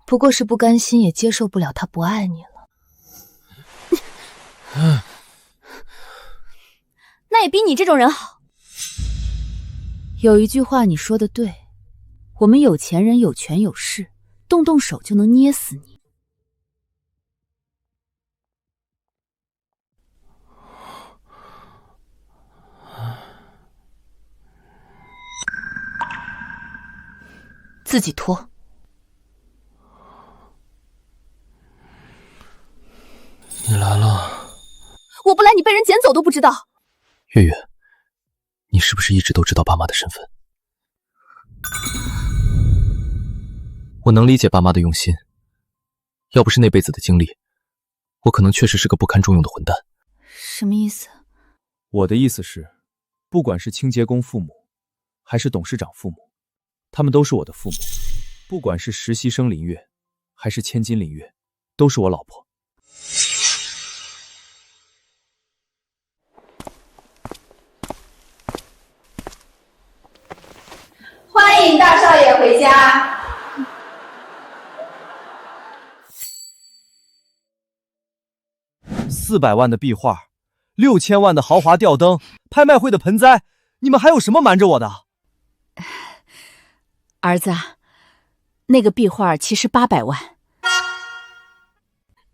不过是不甘心也接受不了他不爱你了。那也比你这种人好。有一句话你说的对，我们有钱人有权有势，动手就能捏死你。自己脱。你来了。我不来，你被人捡走都不知道。月月，你是不是一直都知道爸妈的身份？我能理解爸妈的用心，要不是那辈子的经历，我可能确实是个不堪重用的混蛋。什么意思？我的意思是，不管是清洁工父母，还是董事长父母，他们都是我的父母。不管是实习生林月，还是千金林月，都是我老婆。家。400万的壁画，6000万的豪华吊灯，拍卖会的盆栽，你们还有什么瞒着我的？儿子，那个壁画其实800万。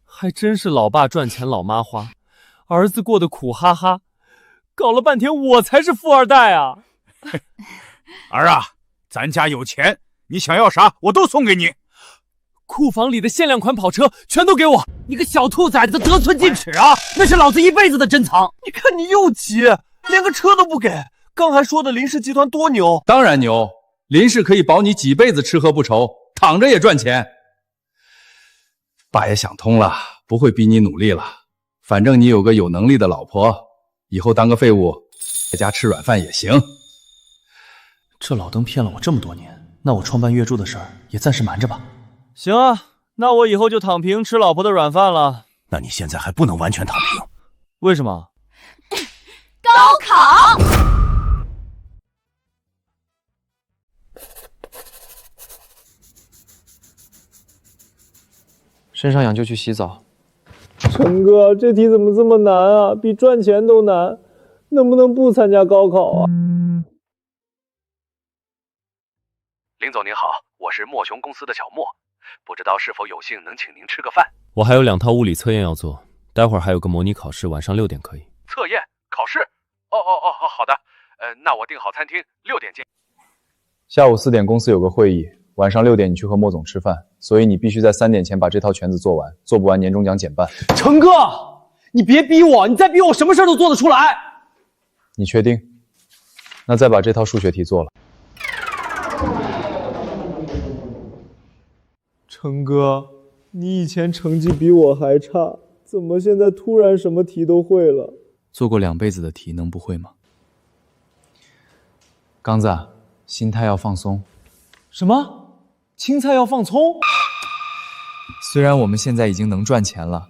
还真是老爸赚钱老妈花，儿子过得苦哈哈，搞了半天我才是富二代啊！儿啊，咱家有钱，你想要啥我都送给你。库房里的限量款跑车全都给我！你个小兔崽子，得寸进尺啊！那是老子一辈子的珍藏。你看你又急，连个车都不给。刚还说的林氏集团多牛，当然牛，林氏可以保你几辈子吃喝不愁，躺着也赚钱。爸也想通了，不会逼你努力了。反正你有个有能力的老婆，以后当个废物，在家吃软饭也行。这老登骗了我这么多年，那我创办月柱的事儿也暂时瞒着吧。行啊，那我以后就躺平吃老婆的软饭了。那你现在还不能完全躺平。为什么？高考。身上痒就去洗澡。陈哥，这题怎么这么难啊？比赚钱都难，能不能不参加高考啊？林总您好，我是墨雄公司的小莫，不知道是否有幸能请您吃个饭？我还有2套物理测验要做，待会儿还有个模拟考试，晚上6点可以。测验考试？好的，那我订好餐厅，6点见。下午4点公司有个会议，晚上6点你去和莫总吃饭，所以你必须在3点前把这套全子做完，做不完年终奖减半。成哥，你别逼我，你再逼我什么事都做得出来。你确定？那再把这套数学题做了。成哥，你以前成绩比我还差，怎么现在突然什么题都会了？做过2辈子的题能不会吗？刚子，心态要放松。什么？青菜要放葱？虽然我们现在已经能赚钱了，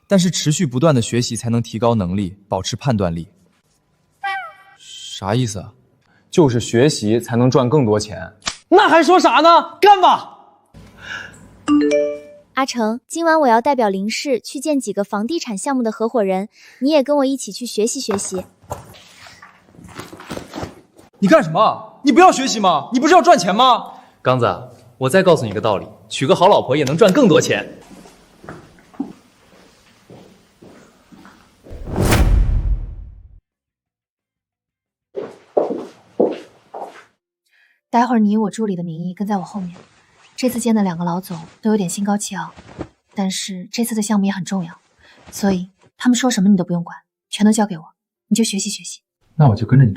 但是持续不断的学习才能提高能力，保持判断力。啥意思啊？就是学习才能赚更多钱。那还说啥呢？干吧！阿成，今晚我要代表林氏去见几个房地产项目的合伙人，你也跟我一起去学习学习。你干什么？你不要学习吗？你不是要赚钱吗？刚子，我再告诉你个道理，娶个好老婆也能赚更多钱。待会儿你以我助理的名义跟在我后面。这次见的2个老总都有点心高气傲，但是这次的项目也很重要，所以他们说什么你都不用管，全都交给我，你就学习学习。那我就跟着你。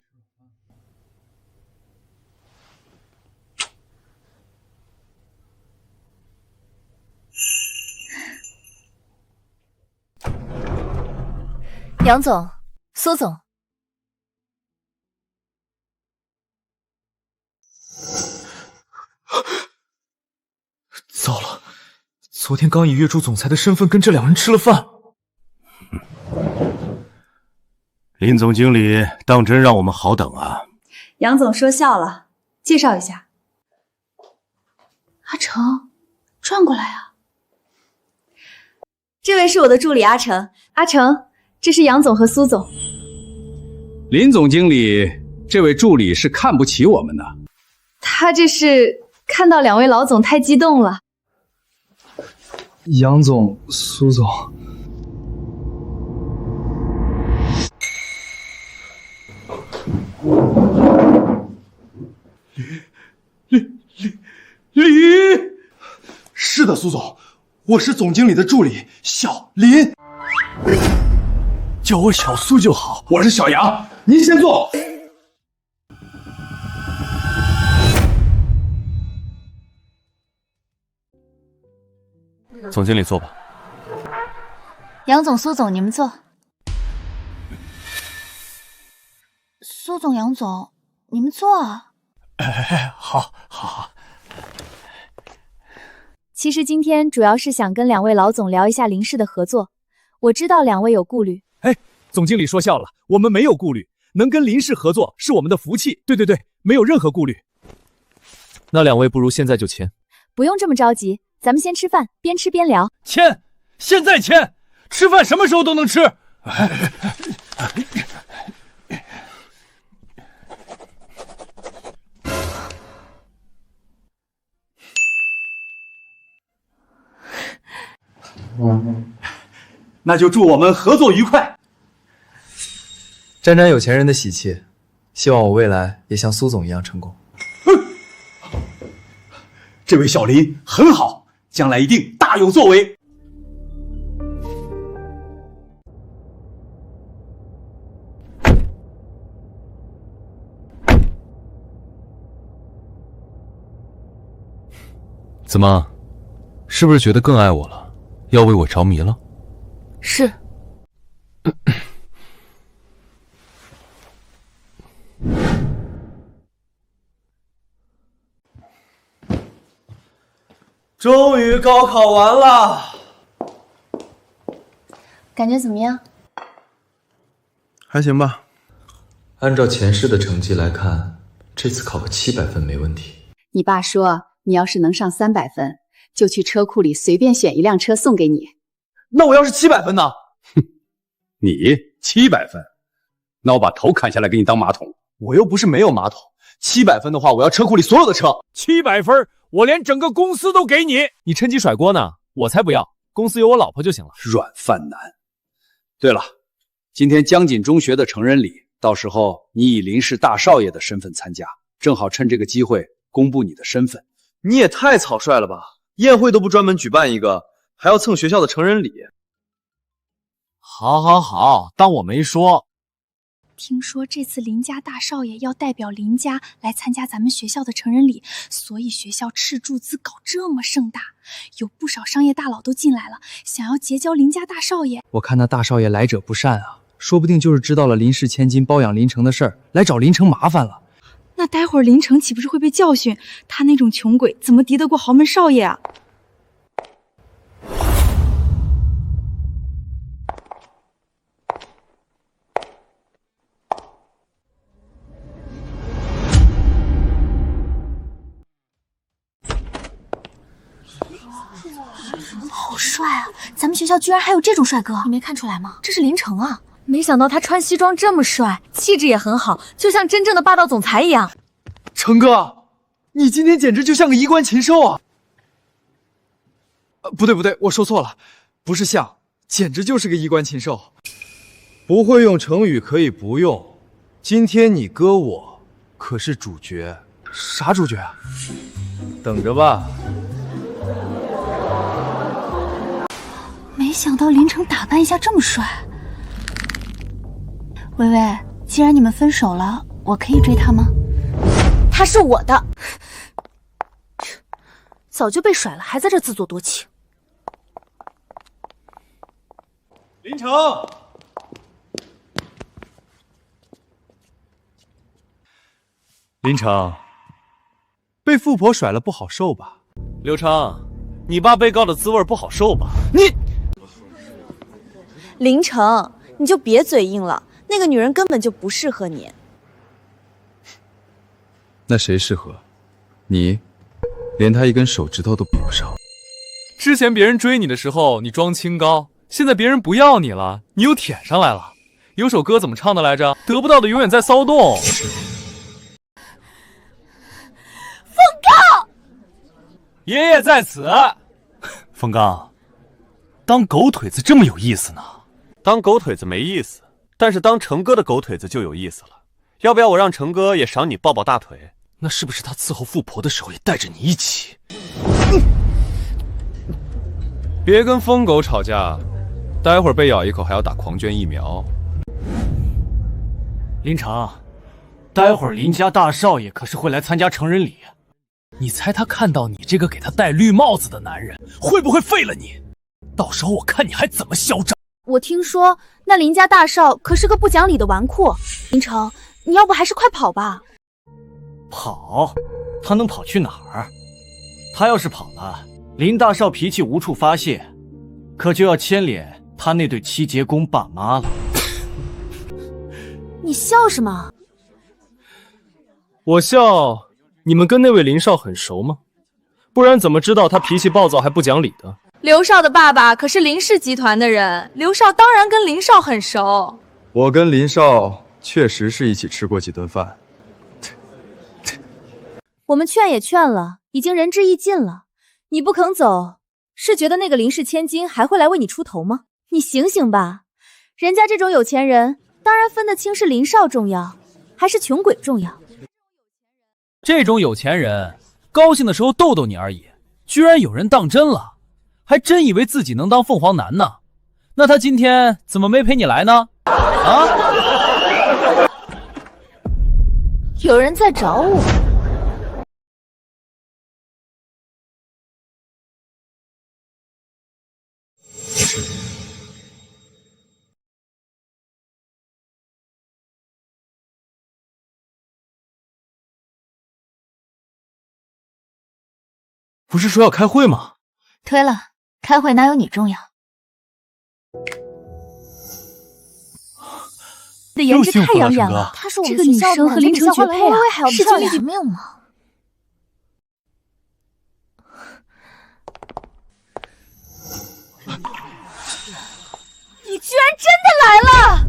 杨总，苏总。糟了，昨天刚以月柱总裁的身份跟这2人吃了饭。林总经理当真让我们好等啊。杨总说笑了，介绍一下。阿成，转过来啊！这位是我的助理阿成。阿成，这是杨总和苏总。林总经理，这位助理是看不起我们的。他这是看到2位老总太激动了。杨总、苏总，李，是的，苏总，我是总经理的助理小林，叫我小苏就好。我是小杨，您先坐。总经理坐吧。杨总、苏总，你们坐。苏总、杨总，你们坐啊。好。其实今天主要是想跟2位老总聊一下林氏的合作。我知道2位有顾虑。总经理说笑了，我们没有顾虑，能跟林氏合作是我们的福气。对，没有任何顾虑。那2位不如现在就签。不用这么着急，咱们先吃饭，边吃边聊。签，现在签！吃饭什么时候都能吃。那就祝我们合作愉快。沾沾有钱人的喜气，希望我未来也像苏总一样成功。这位小林很好，将来一定大有作为。怎么，是不是觉得更爱我了？要为我着迷了？是。终于高考完了，感觉怎么样？还行吧。按照前世的成绩来看，这次考个700分没问题。你爸说，你要是能上300分，就去车库里随便选一辆车送给你。那我要是700分呢？你700分，那我把头砍下来给你当马桶。我又不是没有马桶。700分的话，我要车库里所有的车。700分，我连整个公司都给你。你趁机甩锅呢？我才不要，公司有我老婆就行了。软饭男。对了，今天江锦中学的成人礼，到时候你以林氏大少爷的身份参加，正好趁这个机会公布你的身份。你也太草率了吧！宴会都不专门举办一个，还要蹭学校的成人礼。好，当我没说。听说这次林家大少爷要代表林家来参加咱们学校的成人礼，所以学校斥注资搞这么盛大，有不少商业大佬都进来了，想要结交林家大少爷。我看那大少爷来者不善啊，说不定就是知道了林氏千金包养林城的事儿，来找林城麻烦了。那待会儿林城岂不是会被教训？他那种穷鬼怎么敌得过豪门少爷啊？好帅啊！咱们学校居然还有这种帅哥，你没看出来吗？这是林城啊！没想到他穿西装这么帅，气质也很好，就像真正的霸道总裁一样。成哥，你今天简直就像个衣冠禽兽啊！不对，我说错了，不是像，简直就是个衣冠禽兽。不会用成语可以不用，今天你哥我可是主角。啥主角啊？等着吧。没想到林城打扮一下这么帅。微微，既然你们分手了，我可以追他吗？他是我的，早就被甩了，还在这自作多情。林城，林城，被富婆甩了不好受吧？刘成，你爸被告的滋味不好受吧？林城，你就别嘴硬了，那个女人根本就不适合你。那谁适合？你，连她一根手指头都比不上。之前别人追你的时候，你装清高，现在别人不要你了，你又舔上来了。有首歌怎么唱的来着？得不到的永远在骚动。风刚，爷爷在此。风刚，当狗腿子这么有意思呢？当狗腿子没意思，但是当成哥的狗腿子就有意思了。要不要我让成哥也赏你抱抱大腿？那是不是他伺候富婆的时候也带着你一起？别跟疯狗吵架，待会儿被咬一口还要打狂狷疫苗。林城，待会儿林家大少爷可是会来参加成人礼，你猜他看到你这个给他戴绿帽子的男人，会不会废了你？到时候我看你还怎么嚣张！我听说那林家大少可是个不讲理的纨绔，林城，你要不还是快跑吧。跑？他能跑去哪儿？他要是跑了，林大少脾气无处发泄，可就要牵连他那对7节公爸妈了。你笑什么？我笑，你们跟那位林少很熟吗？不然怎么知道他脾气暴躁还不讲理的？刘少的爸爸可是林氏集团的人，刘少当然跟林少很熟。我跟林少确实是一起吃过几顿饭。我们劝也劝了，已经仁至义尽了。你不肯走，是觉得那个林氏千金还会来为你出头吗？你醒醒吧，人家这种有钱人，当然分得清是林少重要，还是穷鬼重要。这种有钱人，高兴的时候逗逗你而已，居然有人当真了，还真以为自己能当凤凰男呢。那他今天怎么没陪你来呢？啊？有人在找我。不是说要开会吗？推了，开会哪有你重要？的颜值太养眼了，她是我们学校的，和林晨绝配啊，势均力敌没有吗？你居然真的来了！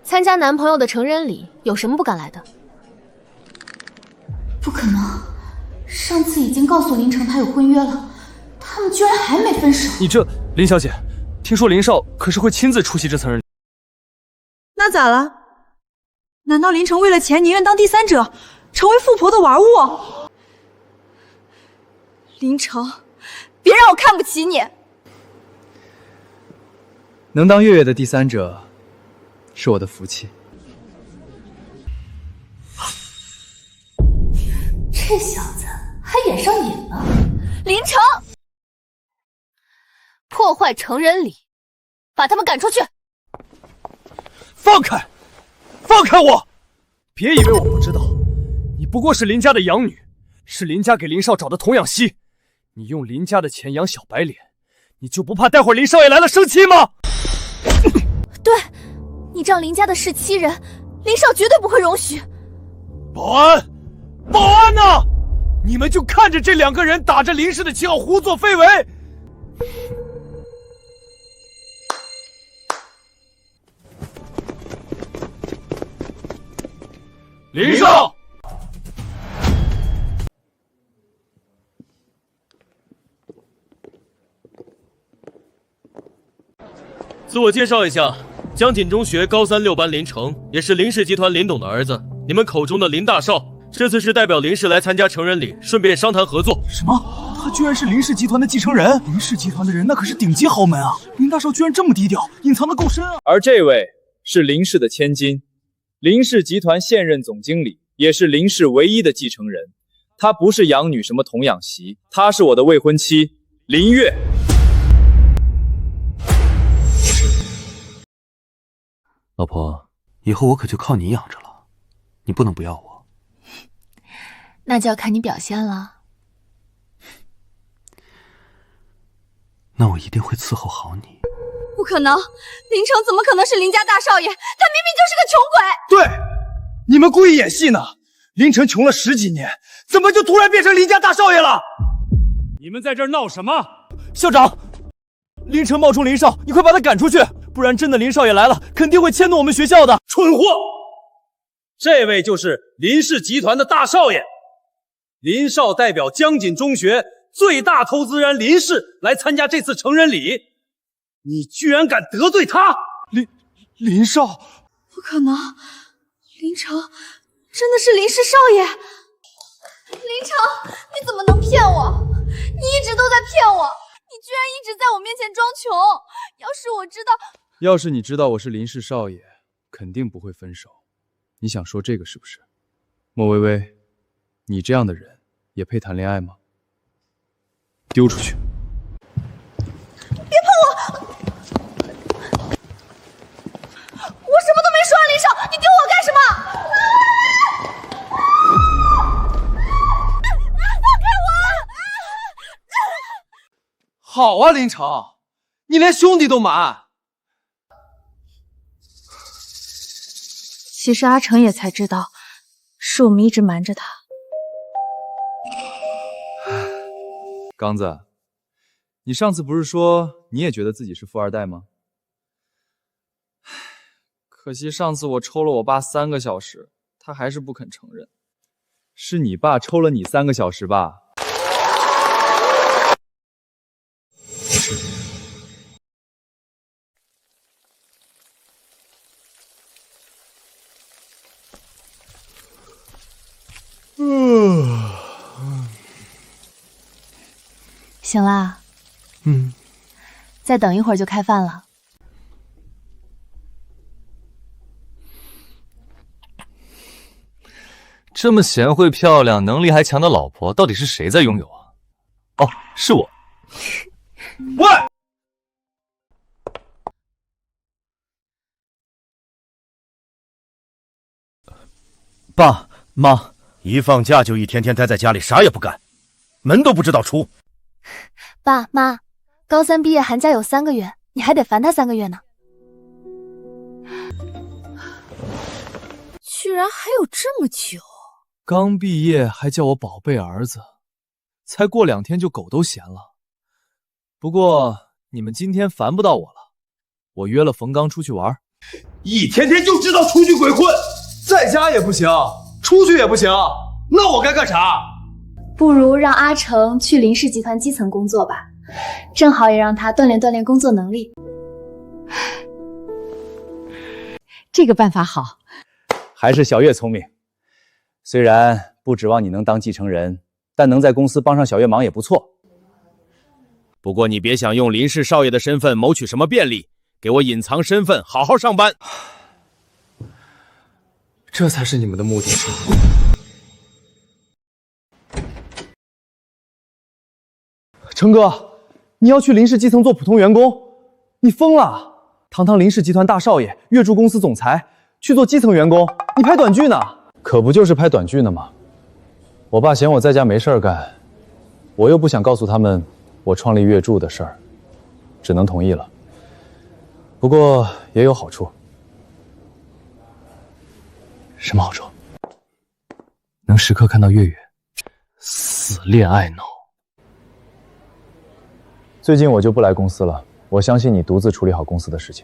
参加男朋友的成人礼，有什么不敢来的？不可能，上次已经告诉林晨他有婚约了，他们居然还没分手。你这林小姐，听说林少可是会亲自出席这层人礼。那咋了？难道林晨为了钱宁愿当第三者，成为富婆的玩物？林晨，别让我看不起你！能当月月的第三者，是我的福气。这小子还演上瘾了。林晨，破坏成人礼，把他们赶出去！放开！放开我！别以为我不知道，你不过是林家的养女，是林家给林少找的童养媳。你用林家的钱养小白脸，你就不怕待会儿林少爷来了生气吗？对，你仗林家的事欺人，林少绝对不会容许。保安，保安呢？你们就看着这两个人打着林氏的旗号胡作非为。林少，自我介绍一下，江锦中学高三6班林成，也是林氏集团林董的儿子，你们口中的林大少。这次是代表林氏来参加成人礼，顺便商谈合作。什么？他居然是林氏集团的继承人？林氏集团的人那可是顶级豪门啊！林大少居然这么低调，隐藏的够深啊！而这位是林氏的千金，林氏集团现任总经理，也是林氏唯一的继承人。她不是养女什么童养媳，她是我的未婚妻林月。老婆，以后我可就靠你养着了，你不能不要我。那就要看你表现了。那我一定会伺候好你。不可能，林成怎么可能是林家大少爷？他明明就是个穷鬼。对，你们故意演戏呢。林晨穷了10几年，怎么就突然变成林家大少爷了？你们在这儿闹什么？校长，林成冒充林少，你快把他赶出去，不然真的林少爷来了，肯定会迁怒我们学校的。蠢货！这位就是林氏集团的大少爷。林少代表江锦中学最大投资人林氏来参加这次成人礼，你居然敢得罪他！林少，不可能，林成真的是林氏少爷。林成，你怎么能骗我？你一直都在骗我，你居然一直在我面前装穷。要是你知道我是林氏少爷，肯定不会分手。你想说这个是不是？莫微微，你这样的人也配谈恋爱吗？丢出去！别碰我！我什么都没说啊，林少，你丢我干什么？放开我！好啊，林成，你连兄弟都瞒。其实阿成也才知道，是我们一直瞒着他。刚子，你上次不是说你也觉得自己是富二代吗？可惜上次我抽了我爸3个小时，他还是不肯承认。是你爸抽了你3个小时吧？醒啦？再等一会儿就开饭了。这么贤惠漂亮、能力还强的老婆，到底是谁在拥有啊？哦，是我。喂！爸妈，一放假就一天天待在家里，啥也不干，门都不知道出。爸妈，高3毕业寒假有3个月，你还得烦他3个月呢。居然还有这么久！刚毕业还叫我宝贝儿子，才过2天就狗都嫌了。不过你们今天烦不到我了，我约了冯刚出去玩。一天天就知道出去鬼混，在家也不行，出去也不行，那我该干啥？不如让阿成去林氏集团基层工作吧，正好也让他锻炼锻炼工作能力。这个办法好，还是小月聪明。虽然不指望你能当继承人，但能在公司帮上小月忙也不错。不过你别想用林氏少爷的身份谋取什么便利，给我隐藏身份，好好上班。这才是你们的目的。成哥，你要去林氏基层做普通员工？你疯了！堂堂林氏集团大少爷，月柱公司总裁，去做基层员工，你拍短剧呢？可不就是拍短剧呢吗？我爸嫌我在家没事儿干，我又不想告诉他们我创立月柱的事儿，只能同意了。不过也有好处。什么好处？能时刻看到月月。死恋爱脑。最近我就不来公司了，我相信你独自处理好公司的事情。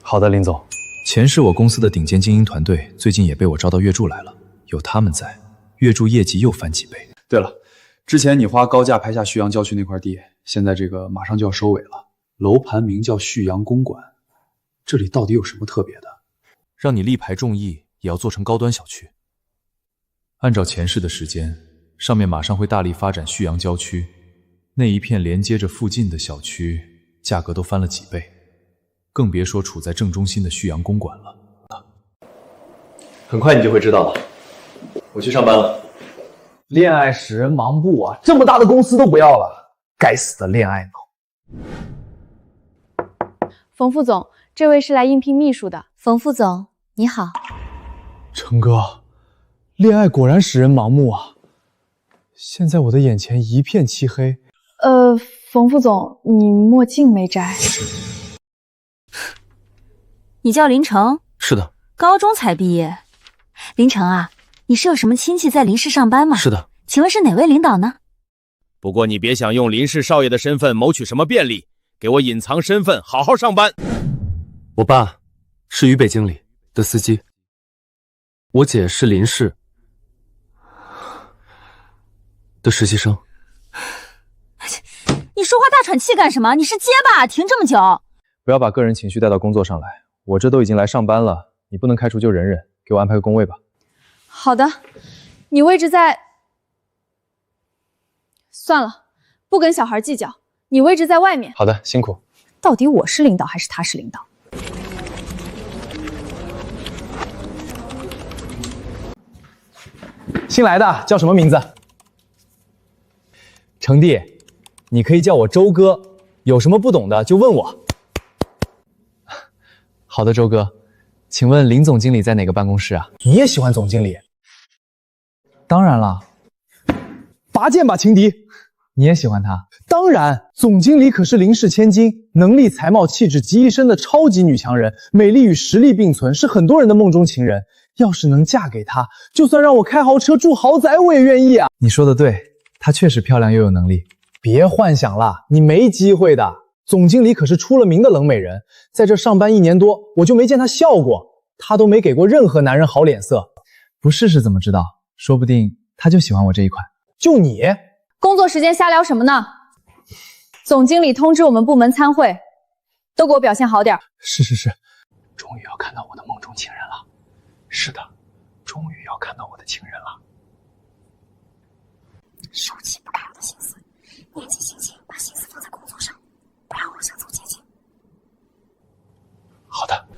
好的，林总。前是我公司的顶尖精英团队，最近也被我招到月柱来了，有他们在，月柱业绩又翻几倍。对了，之前你花高价拍下旭阳郊区那块地，现在这个马上就要收尾了，楼盘名叫旭阳公馆，这里到底有什么特别的？让你力排众议，也要做成高端小区。按照前世的时间，上面马上会大力发展旭阳郊区，那一片连接着附近的小区，价格都翻了几倍。更别说处在正中心的旭阳公馆了。很快你就会知道了。我去上班了。恋爱使人盲目啊！这么大的公司都不要了，该死的恋爱脑。冯副总，这位是来应聘秘书的。冯副总，你好。成哥，恋爱果然使人盲目啊！现在我的眼前一片漆黑。冯副总，你墨镜没摘。你叫林成？是的。高中才毕业。林成啊，你是有什么亲戚在林氏上班吗？是的。请问是哪位领导呢？不过你别想用林氏少爷的身份谋取什么便利，给我隐藏身份，好好上班。我爸是渝北经理的司机，我姐是林氏的实习生。你说话大喘气干什么？你是结巴，停这么久。不要把个人情绪带到工作上来，我这都已经来上班了，你不能开除就忍忍，给我安排个工位吧。好的，你位置在……算了，不跟小孩计较，你位置在外面。好的，辛苦。到底我是领导还是他是领导？新来的叫什么名字？程弟，你可以叫我周哥，有什么不懂的就问我。好的，周哥，请问林总经理在哪个办公室啊？你也喜欢总经理？当然了。拔剑吧，情敌。你也喜欢他？当然，总经理可是林氏千金，能力、才貌、气质集一身的超级女强人，美丽与实力并存，是很多人的梦中情人。要是能嫁给他，就算让我开豪车住豪宅，我也愿意啊！你说的对，她确实漂亮又有能力。别幻想了，你没机会的。总经理可是出了名的冷美人，在这上班1年多，我就没见她笑过，她都没给过任何男人好脸色。不试试怎么知道？说不定她就喜欢我这一款。就你，工作时间瞎聊什么呢？总经理通知我们部门参会，都给我表现好点。是，终于要看到我的梦中情人了。是的，终于要看到我的情人了。收起不该有的心思，年纪轻轻把心思放在工作上，不然我想走捷径。好的。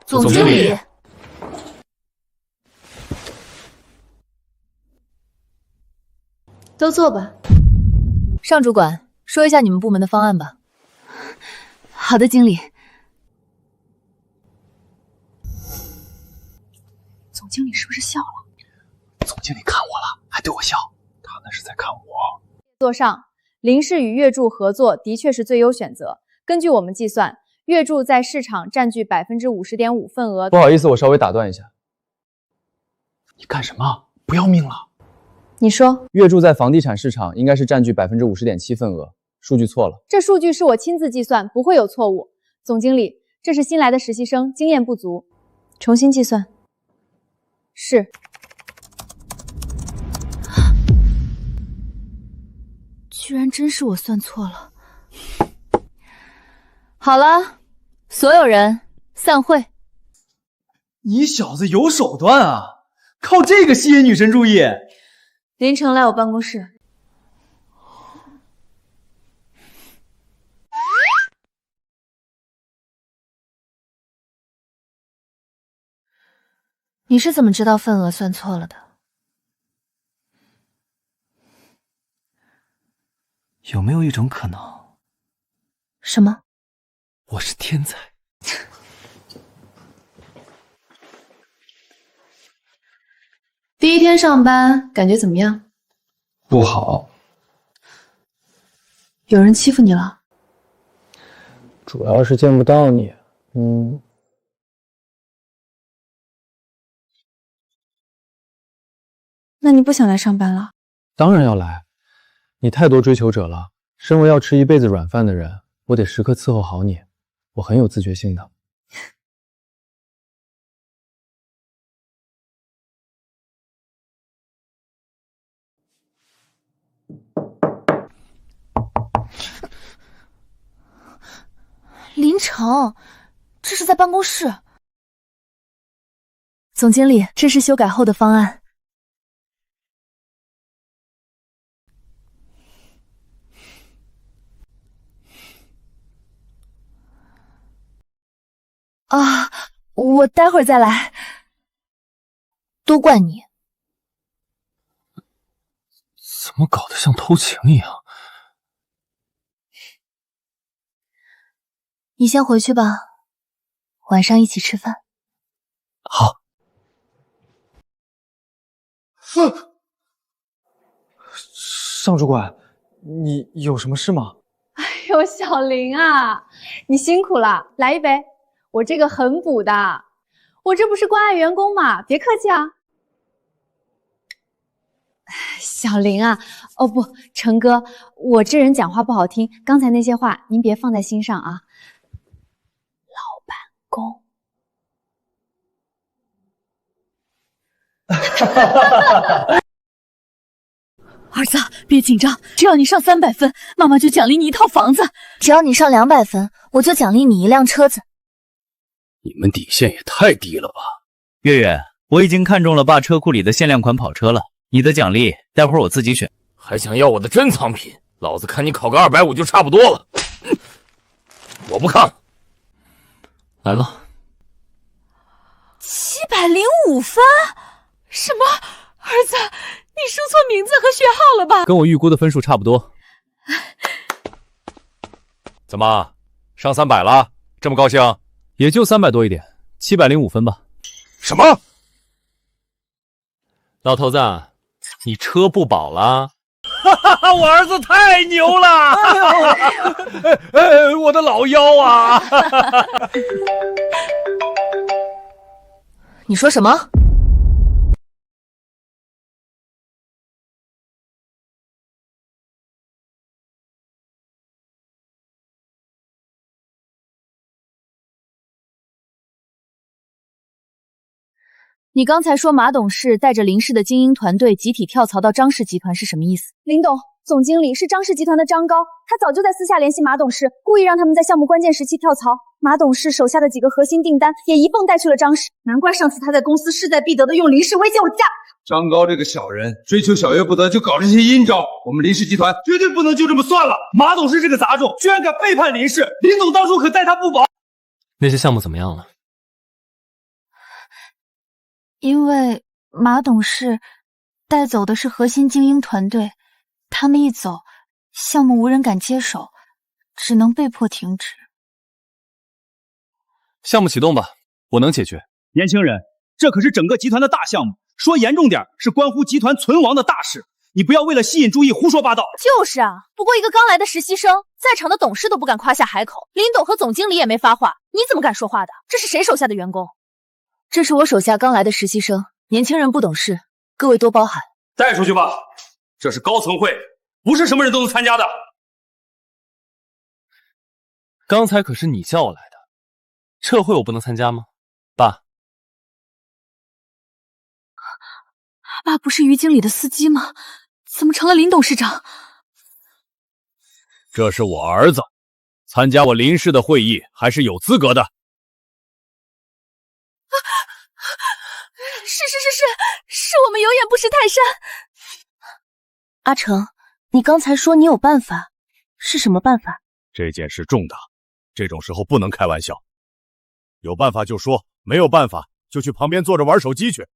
总经理，都坐吧。尚主管，说一下你们部门的方案吧。好的，经理。总经理是不是笑了？总经理看我了，还对我笑，他那是在看我。座上，林氏与月柱合作的确是最优选择。根据我们计算，月柱在市场占据50.5%份额。不好意思，我稍微打断一下。你干什么？不要命了？你说，月柱在房地产市场应该是占据50.7%份额，数据错了。这数据是我亲自计算，不会有错误。总经理，这是新来的实习生，经验不足，重新计算。是。居然真是我算错了。好了，所有人散会。你小子有手段啊，靠这个吸引女神注意。林城来我办公室。你是怎么知道份额算错了的？有没有一种可能？什么？我是天才。第一天上班感觉怎么样？不好。有人欺负你了？主要是见不到你。那你不想来上班了？当然要来，你太多追求者了。身为要吃一辈子软饭的人，我得时刻伺候好你，我很有自觉性的。林城，这是在办公室。总经理，这是修改后的方案。啊，我待会儿再来。都怪你。怎么搞得像偷情一样？你先回去吧，晚上一起吃饭。好。尚主管，你有什么事吗？哎呦，小林啊，你辛苦了，来一杯。我这个很补的，我这不是关爱员工嘛，别客气啊。小林啊，哦不，成哥，我这人讲话不好听，刚才那些话您别放在心上啊。老板公。儿子，别紧张，只要你上300分，妈妈就奖励你一套房子；只要你上200分，我就奖励你一辆车子。你们底线也太低了吧！月月，我已经看中了爸车库里的限量款跑车了，你的奖励待会儿我自己选。还想要我的珍藏品？老子看你考个250就差不多了。我不看了。来了。705分？什么？儿子，你输错名字和学号了吧？跟我预估的分数差不多。怎么，上300了？这么高兴？也就300多一点，705分吧。什么？老头子，你车不保了？我儿子太牛了！我的老腰啊！你说什么？你刚才说马董事带着林氏的精英团队集体跳槽到张氏集团是什么意思？林董，总经理是张氏集团的张高，他早就在私下联系马董事，故意让他们在项目关键时期跳槽。马董事手下的几个核心订单也一并带去了张氏，难怪上次他在公司势在必得的用林氏威胁我嫁。张高这个小人，追求小月不得就搞这些阴招，我们林氏集团绝对不能就这么算了。马董事这个杂种，居然敢背叛林氏，林总当初可待他不薄。那些项目怎么样了？因为马董事带走的是核心精英团队，他们一走，项目无人敢接手，只能被迫停止。项目启动吧，我能解决。年轻人，这可是整个集团的大项目，说严重点，是关乎集团存亡的大事。你不要为了吸引注意胡说八道。就是啊，不过一个刚来的实习生，在场的董事都不敢夸下海口，林董和总经理也没发话，你怎么敢说话的？这是谁手下的员工？这是我手下刚来的实习生，年轻人不懂事，各位多包涵。带出去吧，这是高层会，不是什么人都能参加的。刚才可是你叫我来的，这会我不能参加吗？爸，爸不是于经理的司机吗？怎么成了林董事长？这是我儿子，参加我林氏的会议还是有资格的。是我们有眼不识泰山。阿成，你刚才说你有办法，是什么办法？这件事重大，这种时候不能开玩笑。有办法就说，没有办法就去旁边坐着玩手机去。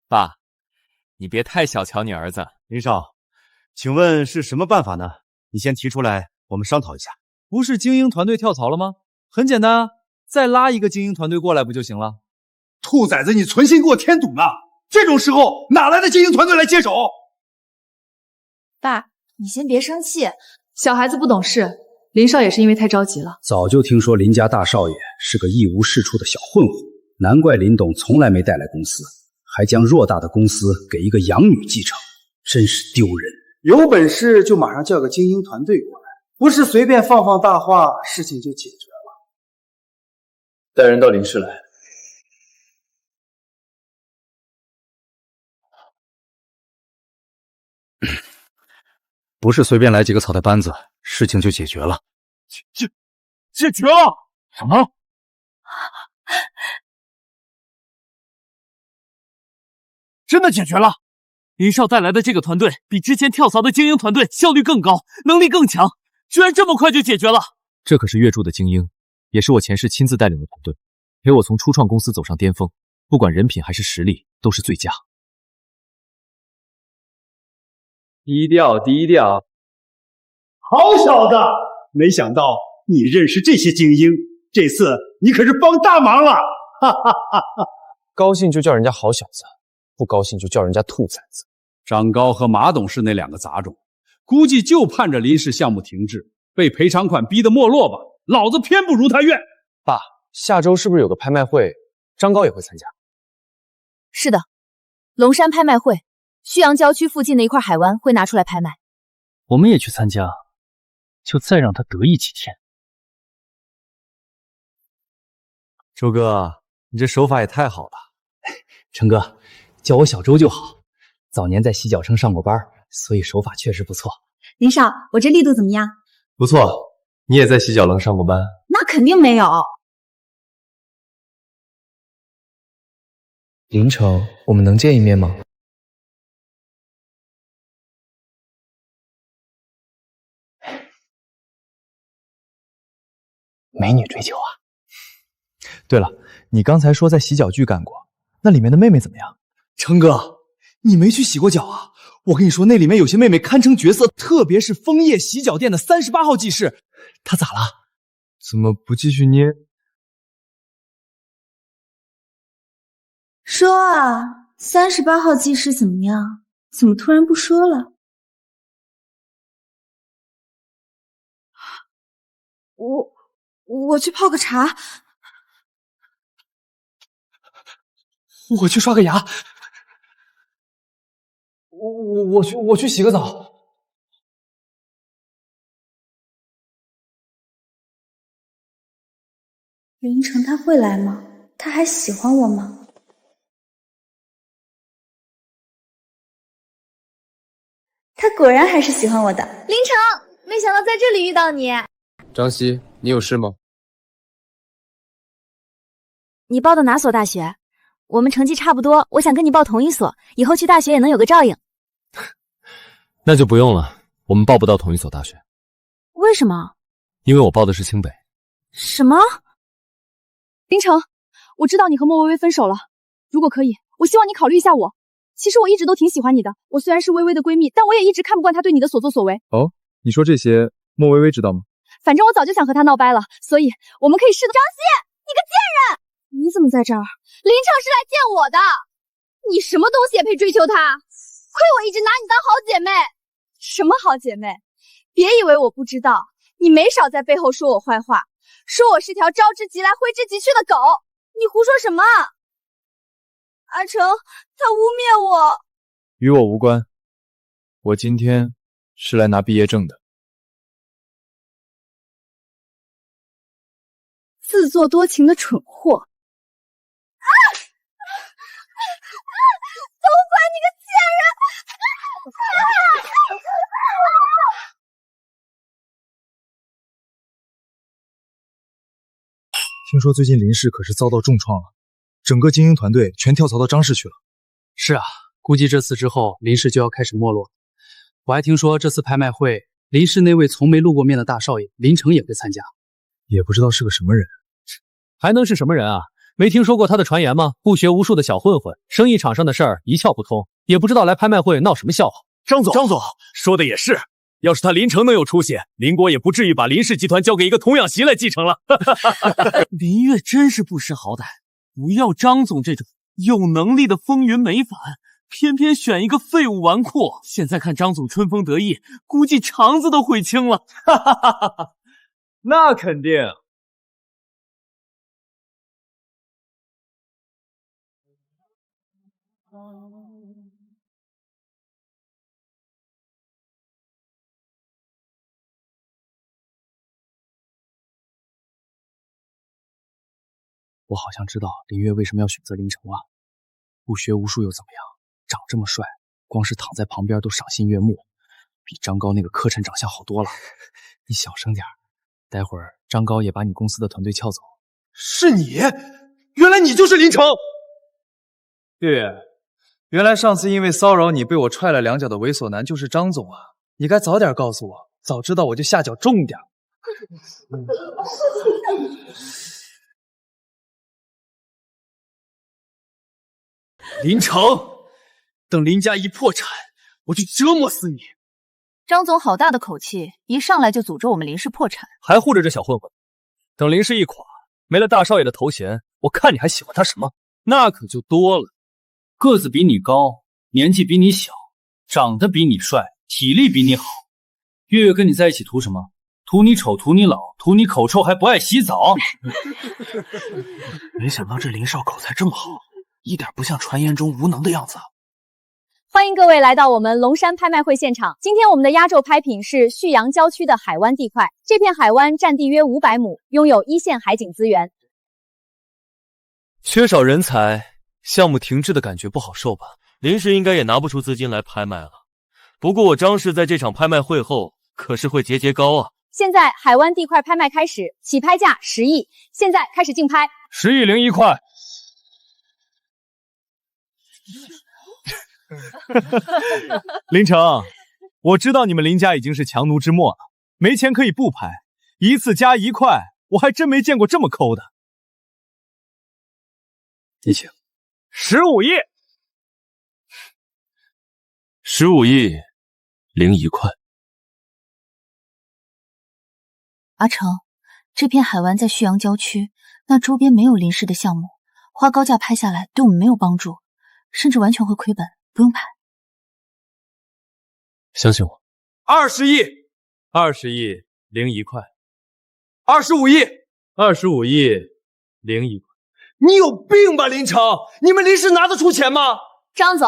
爸，你别太小瞧你儿子。林少，请问是什么办法呢？你先提出来，我们商讨一下。不是精英团队跳槽了吗？很简单啊，再拉一个精英团队过来不就行了？兔崽子，你存心给我添堵呢！这种时候哪来的精英团队来接手？爸，你先别生气，小孩子不懂事，林少也是因为太着急了。早就听说林家大少爷是个一无是处的小混混，难怪林董从来没带来公司，还将偌大的公司给一个养女继承，真是丢人。有本事就马上叫个精英团队过来，不是随便放放大话，事情就解决了。带人到林氏来。不是随便来几个草台班子，事情就解决了。解决了？什么？真的解决了？林少带来的这个团队比之前跳槽的精英团队效率更高，能力更强，居然这么快就解决了。这可是月柱的精英，也是我前世亲自带领的团队，陪我从初创公司走上巅峰，不管人品还是实力都是最佳。低调低调。好小子，没想到你认识这些精英，这次你可是帮大忙了！哈哈哈哈！高兴就叫人家好小子，不高兴就叫人家兔崽子。张高和马董事那两个杂种，估计就盼着林氏项目停滞，被赔偿款逼得没落吧。老子偏不如他愿。爸，下周是不是有个拍卖会？张高也会参加。是的，龙山拍卖会，旭阳郊区附近的一块海湾会拿出来拍卖。我们也去参加，就再让他得意几天。周哥，你这手法也太好了。成哥，叫我小周就好。早年在洗脚城上过班，所以手法确实不错。林少，我这力度怎么样？不错，你也在洗脚城上过班？那肯定没有。林城，我们能见一面吗？美女追求啊！对了，你刚才说在洗脚剧干过，那里面的妹妹怎么样？成哥，你没去洗过脚啊？我跟你说，那里面有些妹妹堪称绝色，特别是枫叶洗脚店的38号技师，她咋了？怎么不继续捏？说啊，38号技师怎么样？怎么突然不说了？我去泡个茶，我去刷个牙，我去洗个澡。林晨他会来吗？他还喜欢我吗？他果然还是喜欢我的。林城，没想到在这里遇到你。张希，你有事吗？你报的哪所大学？我们成绩差不多，我想跟你报同一所，以后去大学也能有个照应。那就不用了，我们报不到同一所大学。为什么？因为我报的是清北。什么？林城，我知道你和莫微微分手了，如果可以，我希望你考虑一下我。其实我一直都挺喜欢你的，我虽然是微微的闺蜜，但我也一直看不惯她对你的所作所为。哦，你说这些，莫微微知道吗？反正我早就想和她闹掰了，所以我们可以试着。张希，你个贱人！你怎么在这儿？林城是来见我的。你什么东西也配追求他？亏我一直拿你当好姐妹。什么好姐妹？别以为我不知道，你没少在背后说我坏话，说我是条招之即来挥之即去的狗。你胡说什么？阿成，他污蔑我。与我无关，我今天是来拿毕业证的。自作多情的蠢货！啊！都怪你个贱人！听说最近林氏可是遭到重创了，整个精英团队全跳槽到张氏去了。是啊，估计这次之后林氏就要开始没落。我还听说这次拍卖会，林氏那位从没露过面的大少爷林城也会参加，也不知道是个什么人。还能是什么人啊？没听说过他的传言吗？不学无术的小混混，生意场上的事儿一窍不通，也不知道来拍卖会闹什么笑话。张总说的也是，要是他林城能有出息，林国也不至于把林氏集团交给一个童养媳来继承了。林月真是不识好歹，不要张总这种有能力的风云没反，偏偏选一个废物纨绔。现在看张总春风得意，估计肠子都悔青了。那肯定。我好像知道林月为什么要选择林城了。不学无术又怎么样？长这么帅，光是躺在旁边都赏心悦目，比张高那个磕碜长相好多了。你小声点，待会儿张高也把你公司的团队撬走。是你？原来你就是林城！月月，原来上次因为骚扰你被我踹了2脚的猥琐男就是张总啊！你该早点告诉我，早知道我就下脚重点。林城，等林家一破产，我就折磨死你！张总好大的口气，一上来就诅咒我们林氏破产，还护着这小混混。等林氏一垮，没了大少爷的头衔，我看你还喜欢他什么？那可就多了，个子比你高，年纪比你小，长得比你帅，体力比你好。月月跟你在一起图什么？图你丑，图你老，图你口臭还不爱洗澡。没想到这林少口才这么好，一点不像传言中无能的样子。欢迎各位来到我们龙山拍卖会现场。今天我们的压轴拍品是旭阳郊区的海湾地块，这片海湾占地约500亩，拥有一线海景资源。缺少人才，项目停滞的感觉不好受吧？林氏应该也拿不出资金来拍卖了。不过我张氏在这场拍卖会后可是会节节高啊。现在海湾地块拍卖开始，起拍价10亿，现在开始竞拍。10亿01块。林城，我知道你们林家已经是强弩之末了，没钱可以不拍，一次加1块，我还真没见过这么抠的。你请。15亿。15亿01块。阿成，这片海湾在旭阳郊区，那周边没有林氏的项目，花高价拍下来对我们没有帮助，甚至完全会亏本，不用拍。相信我。20亿，20亿零1块，25亿，25亿零1块。你有病吧，林城？你们林氏拿得出钱吗？张总，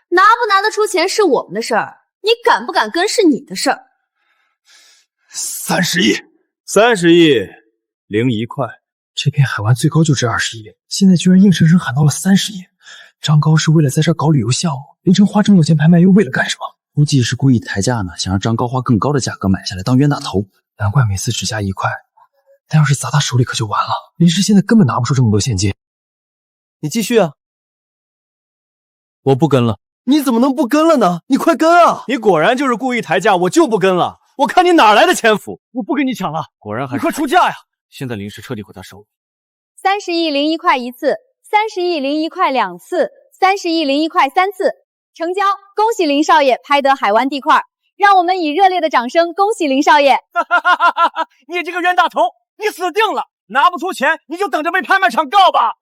拿不拿得出钱是我们的事儿，你敢不敢跟是你的事儿。30亿，30亿零1块。这片海湾最高就值20亿，现在居然硬生生喊到了30亿。张高是为了在这儿搞旅游项目，林城花这么多钱拍卖又为了干什么？估计是故意抬价呢，想让张高花更高的价格买下来当冤大头。难怪每次只加1块，但要是砸他手里可就完了。林氏现在根本拿不出这么多现金。你继续啊！我不跟了。你怎么能不跟了呢？你快跟啊！你果然就是故意抬价，我就不跟了。我看你哪来的钱府！我不跟你抢了。果然还是你快出价呀！现在林氏彻底毁他手里。 30亿零1块1次，30亿零1块2次，30亿零1块3次，成交！恭喜林少爷拍得海湾地块，让我们以热烈的掌声恭喜林少爷！你这个冤大头，你死定了！拿不出钱，你就等着被拍卖场告吧！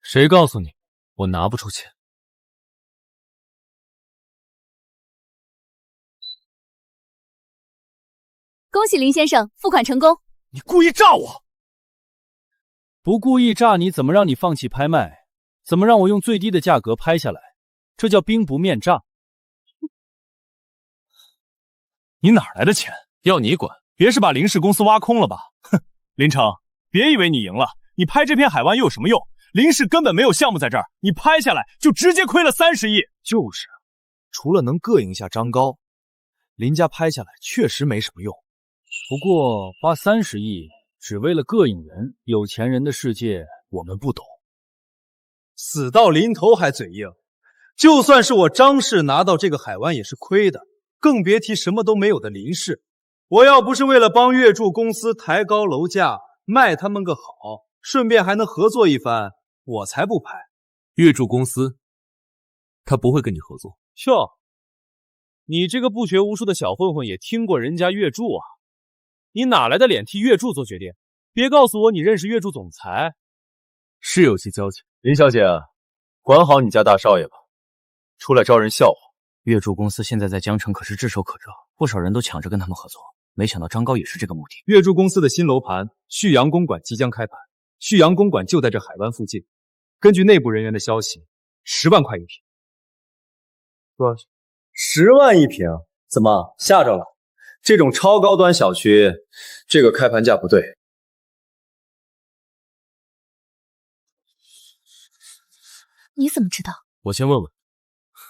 谁告诉你我拿不出钱？恭喜林先生付款成功。你故意诈我！不故意诈你，怎么让你放弃拍卖？怎么让我用最低的价格拍下来？这叫兵不面诈。你哪来的钱？要你管！别是把林氏公司挖空了吧？哼，林城，别以为你赢了，你拍这片海湾又有什么用？林氏根本没有项目在这儿，你拍下来就直接亏了30亿。就是，除了能膈应下张高，林家拍下来确实没什么用。不过花30亿只为了膈应人，有钱人的世界我们不懂。死到临头还嘴硬，就算是我张氏拿到这个海湾也是亏的，更别提什么都没有的林氏。我要不是为了帮月柱公司抬高楼价，卖他们个好，顺便还能合作一番，我才不拍。月柱公司，他不会跟你合作。哟，你这个不学无术的小混混也听过人家月柱啊？你哪来的脸替月柱做决定？别告诉我你认识月柱总裁。是有些交情。林小姐，管好你家大少爷吧，出来招人笑话。月柱公司现在在江城可是炙手可热，不少人都抢着跟他们合作。没想到张高也是这个目的。月柱公司的新楼盘旭阳公馆即将开盘，旭阳公馆就在这海湾附近。根据内部人员的消息，10万块一平。多少？10万一平？怎么吓着了？这种超高端小区，这个开盘价不对。你怎么知道？我先问问。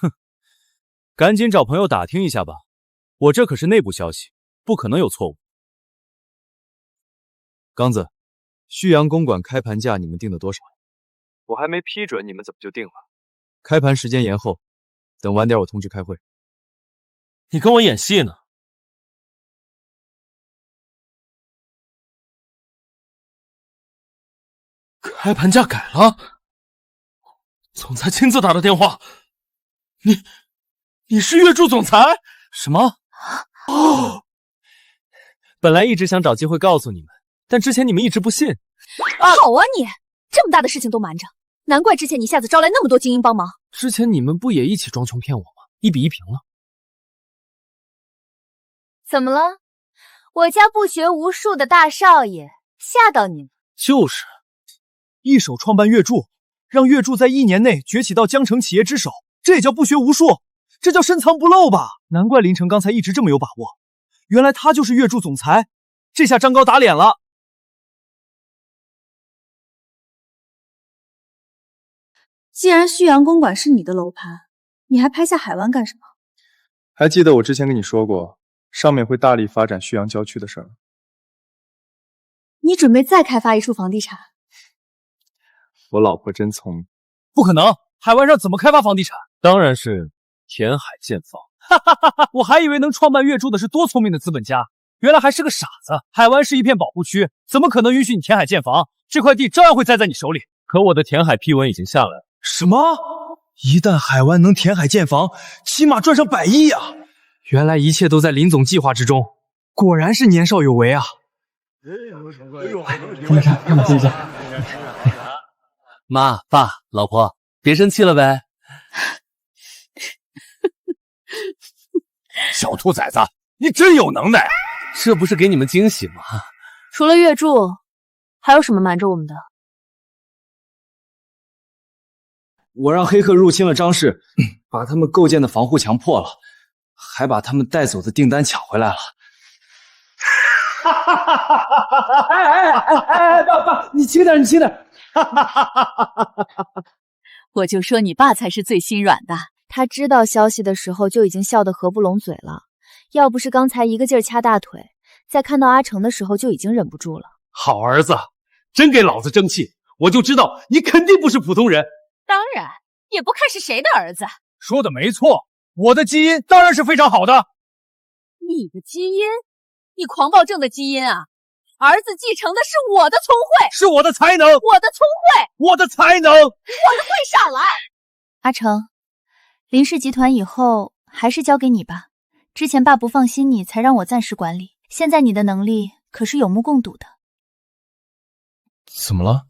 哼，赶紧找朋友打听一下吧，我这可是内部消息，不可能有错误。刚子，旭阳公馆开盘价你们定的多少？我还没批准，你们怎么就定了？开盘时间延后，等晚点我通知开会。你跟我演戏呢？开盘价改了，总裁亲自打的电话。你是月柱总裁？什么？哦，本来一直想找机会告诉你们，但之前你们一直不信。好啊你，这么大的事情都瞒着，难怪之前你一下子招来那么多精英帮忙。之前你们不也一起装穷骗我吗？1比1平了。怎么了？我家不学无术的大少爷吓到你了？就是，一手创办月柱，让月柱在1年内崛起到江城企业之首，这也叫不学无术？这叫深藏不露吧？难怪林城刚才一直这么有把握，原来他就是月柱总裁。这下张高打脸了。既然旭阳公馆是你的楼盘，你还拍下海湾干什么？还记得我之前跟你说过，上面会大力发展旭阳郊区的事儿吗？你准备再开发一处房地产？我老婆真聪明。不可能，海湾上怎么开发房地产？当然是填海建房。哈哈哈哈！我还以为能创办月柱的是多聪明的资本家，原来还是个傻子。海湾是一片保护区，怎么可能允许你填海建房？这块地照样会栽在你手里。可我的填海批文已经下来了。什么？一旦海湾能填海建房，起码赚上100亿啊！原来一切都在林总计划之中，果然是年少有为啊！钟南山，让我接一下。妈、爸、老婆，别生气了呗。小兔崽子，你真有能耐！这不是给你们惊喜吗？除了月柱，还有什么瞒着我们的？我让黑客入侵了张氏，把他们构建的防护墙破了，还把他们带走的订单抢回来了。爸，你轻点，你轻点。我就说你爸才是最心软的。他知道消息的时候就已经笑得合不拢嘴了，要不是刚才一个劲儿掐大腿，在看到阿成的时候就已经忍不住了。好儿子，真给老子争气！我就知道你肯定不是普通人。当然，也不看是谁的儿子。说的没错，我的基因当然是非常好的。你的基因？你狂暴症的基因啊！儿子继承的是我的聪慧，是我的才能，我的聪慧，我的才能，我的会上来。阿成，林氏集团以后还是交给你吧。之前爸不放心你，才让我暂时管理。现在你的能力可是有目共睹的。怎么了？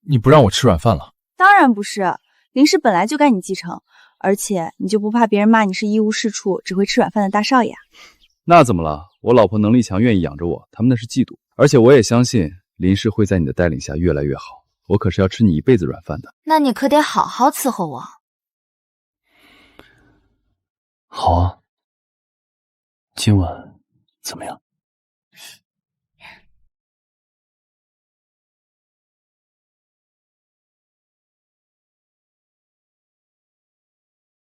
你不让我吃软饭了？当然不是，林氏本来就该你继承，而且你就不怕别人骂你是一无是处、只会吃软饭的大少爷啊？那怎么了？我老婆能力强，愿意养着我，他们那是嫉妒。而且我也相信林氏会在你的带领下越来越好。我可是要吃你一辈子软饭的。那你可得好好伺候我。好啊，今晚怎么样？